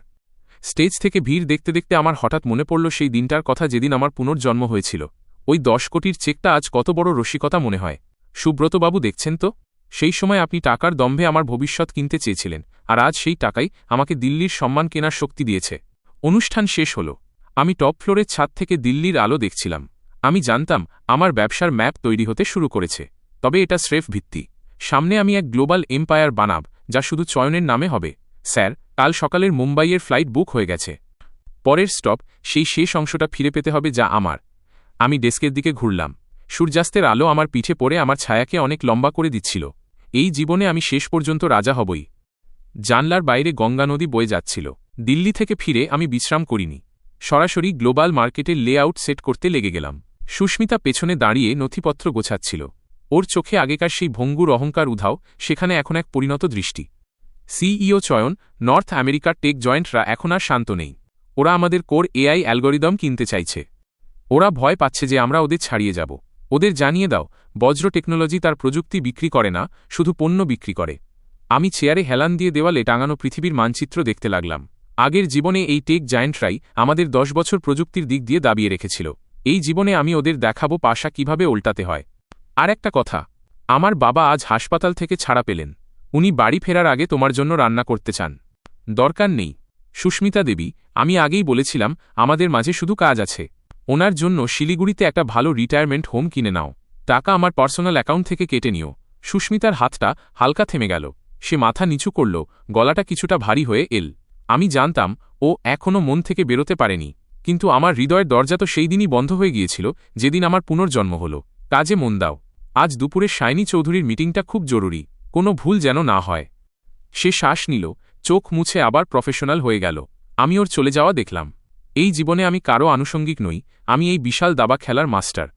Speaker 1: স্টেজ থেকে ভিড় দেখতে দেখতে আমার হঠাৎ মনে পড়ল সেই দিনটার কথা যেদিন আমার পুনর্জন্ম হয়েছিল। ওই 10 কোটির চেকটা আজ কত বড় রসিকতা মনে হয়। সুব্রতবাবু দেখছেন তো? সেই সময় আপনি টাকার দম্ভে আমার ভবিষ্যৎ কিনতে চেয়েছিলেন, আর আজ সেই টাকাই আমাকে দিল্লির সম্মান কেনার শক্তি দিয়েছে। অনুষ্ঠান শেষ হল। আমি টপ ফ্লোরের ছাদ থেকে দিল্লির আলো দেখছিলাম। আমি জানতাম আমার ব্যবসার ম্যাপ তৈরি হতে শুরু করেছে। তবে এটা স্রেফ ভিত্তি। সামনে আমি এক গ্লোবাল এম্পায়ার বানাব, যা শুধু চয়নের নামে হবে। স্যার, কাল সকালের মুম্বাইয়ের ফ্লাইট বুক হয়ে গেছে। পরের স্টপ সেই শেষ অংশটা ফিরে পেতে হবে যা আমার। আমি ডেস্কের দিকে ঘুরলাম। সূর্যাস্তের আলো আমার পিঠে পড়ে আমার ছায়াকে অনেক লম্বা করে দিচ্ছিল। এই জীবনে আমি শেষ পর্যন্ত রাজা হবই। জানলার বাইরে গঙ্গা নদী বয়ে যাচ্ছিল। দিল্লি থেকে ফিরে আমি বিশ্রাম করিনি। সরাসরি গ্লোবাল মার্কেটের লেআউট সেট করতে লেগে গেলাম। সুস্মিতা পেছনে দাঁড়িয়ে নথিপত্র গোছাচ্ছিল। ওর চোখে আগেকার সেই ভঙ্গুর অহংকার উধাও, সেখানে এখন এক পরিণত দৃষ্টি। সিইও চয়ন, নর্থ আমেরিকার টেক জয়েন্টরা এখন আর শান্ত নেই। ওরা আমাদের কোর এআই অ্যালগরিদম কিনতে চাইছে। ওরা ভয় পাচ্ছে যে আমরা ওদের ছাড়িয়ে যাব। ওদের জানিয়ে দাও, বজ্র টেকনোলজি তার প্রযুক্তি বিক্রি করে না, শুধু পণ্য বিক্রি করে। আমি চেয়ারে হেলান দিয়ে দেওয়ালে টাঙানো পৃথিবীর মানচিত্র দেখতে লাগলাম। আগের জীবনে এই টেক জায়েন্টরাই আমাদের 10 বছর প্রযুক্তির দিক দিয়ে দাবিয়ে রেখেছিল। এই জীবনে আমি ওদের দেখাবো পাশা কিভাবে উল্টাতে হয়। আর একটা কথা, আমার বাবা আজ হাসপাতাল থেকে ছাড়া পেলেন। উনি বাড়ি ফেরার আগে তোমার জন্য রান্না করতে চান। দরকার নেই সুস্মিতা দেবী, আমি আগেই বলেছিলাম আমাদের মাঝে শুধু কাজ আছে। ওনার জন্য শিলিগুড়িতে একটা ভালো রিটায়ারমেন্ট হোম কিনে নাও। টাকা আমার পার্সোনাল অ্যাকাউন্ট থেকে কেটে নিও। সুস্মিতার হাতটা হালকা থেমে গেল। সে মাথা নিচু করল, গলাটা কিছুটা ভারী হয়ে এল। আমি জানতাম ও এখনও মন থেকে বেরোতে পারেনি, কিন্তু আমার হৃদয়ের দরজা তো সেই দিনই বন্ধ হয়ে গিয়েছিল যেদিন আমার পুনর্জন্ম হল। কাজে মন দাও। আজ দুপুরে শাইনি চৌধুরীর মিটিংটা খুব জরুরি, কোনো ভুল যেন না হয়। সে শ্বাস নিল, চোখ মুছে আবার প্রফেশনাল হয়ে গেল। আমি ওর চলে যাওয়া দেখলাম। এই জীবনে আমি কারও আনুষঙ্গিক নই, আমি এই বিশাল দাবা খেলার মাস্টার।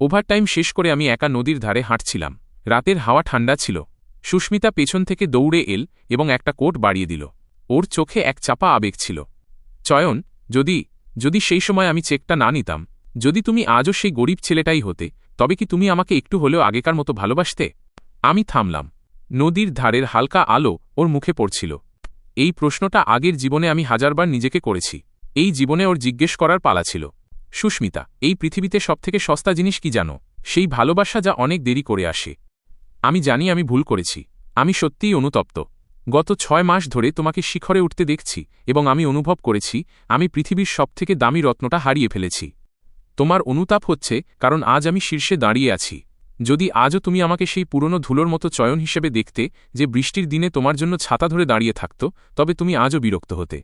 Speaker 1: ওভারটাইম শেষ করে আমি একা নদীর ধারে হাঁটছিলাম। রাতের হাওয়া ঠান্ডা ছিল। সুস্মিতা পেছন থেকে দৌড়ে এল এবং একটা কোট বাড়িয়ে দিল। ওর চোখে এক চাপা আবেগ ছিল। চয়ন, যদি সেই সময় আমি চেকটা না নিতাম, যদি তুমি আজও সেই গরিব ছেলেটাই হতে, তবে কি তুমি আমাকে একটু হলেও আগেকার মতো ভালোবাসতে? আমি থামলাম। নদীর ধারের হালকা আলো ওর মুখে পড়ছিল। এই প্রশ্নটা আগের জীবনে আমি হাজারবার নিজেকে করেছি। এই জীবনে ওর জিজ্ঞেস করার পালা ছিল। সুস্মিতা, এই পৃথিবীতে সবথেকে সস্তা জিনিস কি জানো? সেই ভালোবাসা যা অনেক দেরি করে আসে। আমি জানি আমি ভুল করেছি। আমি সত্যিই অনুতপ্ত। গত 6 মাস ধরে তোমাকে শিখরে উঠতে দেখছি এবং আমি অনুভব করেছি আমি পৃথিবীর সবথেকে দামি রত্নটা হারিয়ে ফেলেছি। তোমার অনুতাপ হচ্ছে কারণ আজ আমি শীর্ষে দাঁড়িয়ে আছি। যদি আজও তুমি আমাকে সেই পুরনো ধুলোর মতো চয়ন হিসেবে দেখতে, যে বৃষ্টির দিনে তোমার জন্য ছাতা ধরে দাঁড়িয়ে থাকত, তবে তুমি আজও বিরক্ত হতে।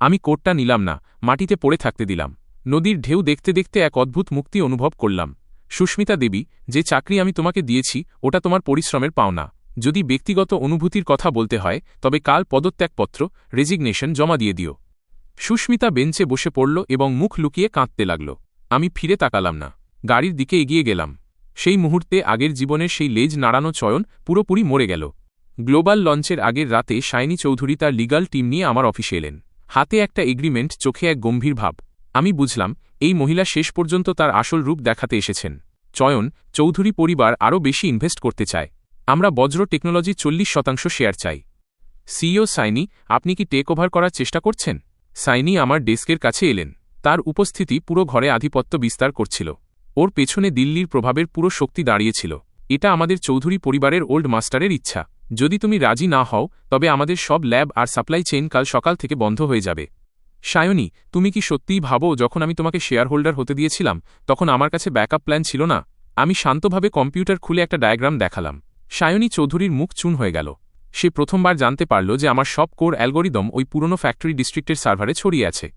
Speaker 1: আমি কোটটা নিলাম না, মাটিতে পড়ে থাকতে দিলাম। নদীর ঢেউ দেখতে দেখতে এক অদ্ভুত মুক্তি অনুভব করলাম। সুস্মিতা দেবী, যে চাকরি আমি তোমাকে দিয়েছি ওটা তোমার পরিশ্রমের পাওনা। যদি ব্যক্তিগত অনুভূতির কথা বলতে হয়, তবে কাল পদত্যাগপত্র, রেজিগনেশন জমা দিয়ে দিও। সুস্মিতা বেঞ্চে বসে পড়ল এবং মুখ লুকিয়ে কাঁদতে লাগল। আমি ফিরে তাকালাম না। গাড়ির দিকে এগিয়ে গেলাম। সেই মুহূর্তে আগের জীবনের সেই লেজ নাড়ানো চয়ন পুরোপুরি মরে গেল। গ্লোবাল লঞ্চের আগের রাতে সায়নী চৌধুরী তার লিগাল টিম নিয়ে আমার অফিসে এলেন। হাতে একটা এগ্রিমেন্ট, চোখে এক গম্ভীর ভাব। আমি বুঝলাম এই মহিলা শেষ পর্যন্ত তার আসল রূপ দেখাতে এসেছেন। চয়ন চৌধুরী পরিবার আরও বেশি ইনভেস্ট করতে চায়। আমরা বজ্র টেকনোলজি 40% শেয়ার চাই। সিইও সাইনি, আপনি কি টেক ওভার করার চেষ্টা করছেন? সাইনি আমার ডেস্কের কাছে এলেন। তার উপস্থিতি পুরো ঘরে আধিপত্য বিস্তার করছিল। ওর পেছনে দিল্লির প্রভাবের পুরো শক্তি দাঁড়িয়েছিল। এটা আমাদের চৌধুরী পরিবারের ওল্ড মাস্টারের ইচ্ছা। যদি তুমি রাজি না হও তবে আমাদের সব ল্যাব আর সাপ্লাই চেইন কাল সকাল থেকে বন্ধ হয়ে যাবে। সায়নী, তুমি কি সত্যিই ভাবো যখন আমি তোমাকে শেয়ার হোল্ডার হতে দিয়েছিলাম তখন আমার কাছে ব্যাকআপ প্ল্যান ছিল না? আমি শান্তভাবে কম্পিউটার খুলে একটা ডায়াগ্রাম দেখালাম। সায়নী চৌধুরীর মুখ চুন হয়ে গেল। সে প্রথমবার জানতে পারল যে আমার সব কোর অ্যালগোরিদম ওই পুরনো ফ্যাক্টরি ডিস্ট্রিক্টের সার্ভারে ছড়িয়ে আছে।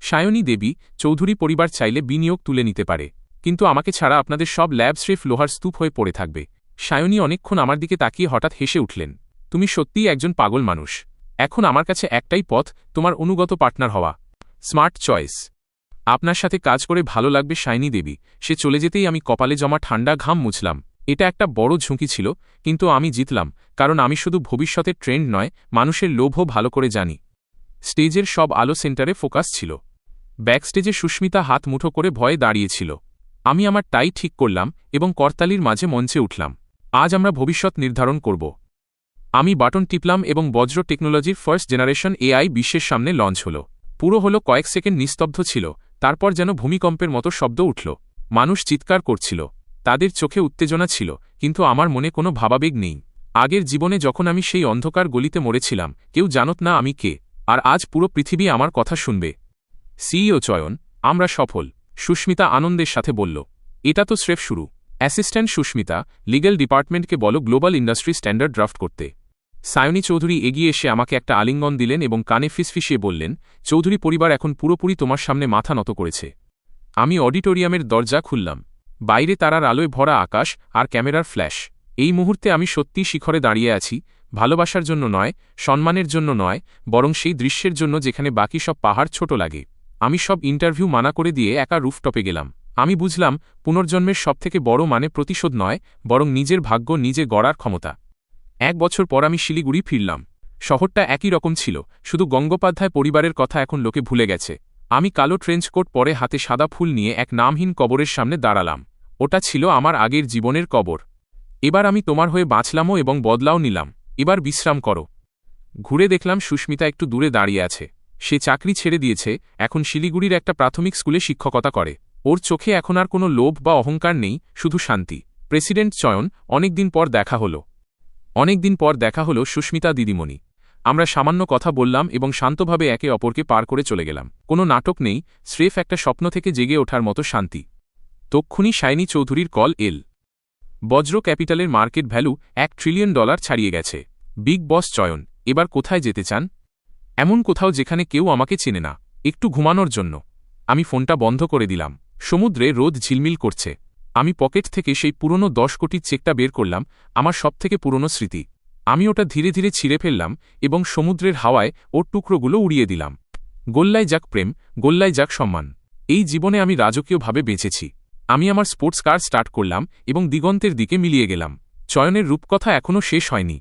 Speaker 1: সায়নী দেবী, চৌধুরী পরিবার চাইলে বিনিয়োগ তুলে নিতে পারে, কিন্তু আমাকে ছাড়া আপনাদের সব ল্যাব স্রেফ লোহার স্তূপ হয়ে পড়ে থাকবে। সায়নী অনেকক্ষণ আমার দিকে তাকিয়ে হঠাৎ হেসে উঠলেন। তুমি সত্যিই একজন পাগল মানুষ। এখন আমার কাছে একটাই পথ, তোমার অনুগত পার্টনার হওয়া। Smart choice. আপনার সাথে কাজ করে ভালো লাগবে সায়নী দেবী। সে চলে যেতেই আমি কপালে জমা ঠান্ডা ঘাম মুছলাম। এটা একটা বড় ঝুঁকি ছিল, কিন্তু আমি জিতলাম, কারণ আমি শুধু ভবিষ্যতের ট্রেন্ড নয়, মানুষের লোভও ভালো করে জানি। স্টেজের সব আলো সেন্টারে ফোকাস ছিল। ব্যাকস্টেজে সুস্মিতা হাত মুঠো করে ভয়ে দাঁড়িয়েছিল। আমি আমার টাই ঠিক করলাম এবং করতালির মাঝে মঞ্চে উঠলাম। আজ আমরা ভবিষ্যৎ নির্ধারণ করব। আমি বাটন টিপলাম এবং বজ্র টেকনোলজির ফার্স্ট জেনারেশন এআই বিশ্বের সামনে লঞ্চ হল। পুরো হলো কয়েক সেকেন্ড নিস্তব্ধ ছিল, তারপর যেন ভূমিকম্পের মতো শব্দ উঠল। মানুষ চিৎকার করছিল, তাদের চোখে উত্তেজনা ছিল, কিন্তু আমার মনে কোনো ভাবাবেগ নেই। আগের জীবনে যখন আমি সেই অন্ধকার গলিতে মরেছিলাম, কেউ জানত না আমি কে, আর আজ পুরো পৃথিবী আমার কথা শুনবে। সিইও চয়ন, আমরা সফল, সুস্মিতা আনন্দের সাথে বলল। এটা তো স্রেফ শুরু। অ্যাসিস্ট্যান্ট সুস্মিতা, লিগ্যাল ডিপার্টমেন্টকে বলো গ্লোবাল ইন্ডাস্ট্রি স্ট্যান্ডার্ড ড্রাফট করতে। সায়নী চৌধুরী এগিয়ে এসে আমাকে একটা আলিঙ্গন দিলেন এবং কানে ফিসফিসিয়ে বললেন, চৌধুরী পরিবার এখন পুরোপুরি তোমার সামনে মাথা নত করেছে। আমি অডিটোরিয়ামের দরজা খুললাম। বাইরে তারার আলোয় ভরা আকাশ আর ক্যামেরার ফ্ল্যাশ। এই মুহূর্তে আমি সত্যিই শিখরে দাঁড়িয়ে আছি, ভালোবাসার জন্য নয়, সম্মানের জন্য নয়, বরং সেই দৃশ্যের জন্য যেখানে বাকি সব পাহাড় ছোট লাগে। আমি সব ইন্টারভিউ মানা করে দিয়ে একা রুফটপে গেলাম। আমি বুঝলাম পুনর্জন্মের সবথেকে বড় মানে প্রতিশোধ নয়, বরং নিজের ভাগ্য নিজে গড়ার ক্ষমতা। 1 বছর পর আমি শিলিগুড়ি ফিরলাম। শহরটা একই রকম ছিল, শুধু গঙ্গোপাধ্যায় পরিবারের কথা এখন লোকে ভুলে গেছে। আমি কালো ট্রেঞ্চকোট পরে হাতে সাদা ফুল নিয়ে এক নামহীন কবরের সামনে দাঁড়ালাম। ওটা ছিল আমার আগের জীবনের কবর। এবার আমি তোমার হয়ে বাঁচলামও এবং বদলাও নিলাম। এবার বিশ্রাম করো। ঘুরে দেখলাম সুস্মিতা একটু দূরে দাঁড়িয়ে আছে। সে চাকরি ছেড়ে দিয়েছে, এখন শিলিগুড়ির একটা প্রাথমিক স্কুলে শিক্ষকতা করে। ওর চোখে এখন আর কোনো লোভ বা অহংকার নেই, শুধু শান্তি। প্রেসিডেন্ট চয়ন, অনেকদিন পর দেখা হলো সুস্মিতা দিদিমণি। আমরা সামান্য কথা বললাম এবং শান্তভাবে একে অপরকে পার করে চলে গেলাম। কোনো নাটক নেই, স্রেফ একটা স্বপ্ন থেকে জেগে ওঠার মতো শান্তি। তক্ষুনি সায়নী চৌধুরীর কল এল। বজ্র ক্যাপিটালের মার্কেট ভ্যালু $1 ট্রিলিয়ন ছাড়িয়ে গেছে। বিগ বস চয়ন, এবার কোথায় যেতে চান? এমন কোথাও যেখানে কেউ আমাকে চেনে না, একটু ঘুমানোর জন্য। আমি ফোনটা বন্ধ করে দিলাম। সমুদ্রে রোদ ঝিলমিল করছে। আমি পকেট থেকে সেই পুরনো 10 কোটির চেকটা বের করলাম, আমার সবথেকে পুরনো স্মৃতি। আমি ওটা ধীরে ধীরে ছিঁড়ে ফেললাম এবং সমুদ্রের হাওয়ায় ওর টুকরোগুলো উড়িয়ে দিলাম। গোল্লায় যাক প্রেম, গোল্লায় যাক সম্মান। এই জীবনে আমি রাজকীয়ভাবে বেঁচেছি। আমি আমার স্পোর্টস কার স্টার্ট করলাম এবং দিগন্তের দিকে মিলিয়ে গেলাম। চয়নের রূপকথা এখনও শেষ হয়নি।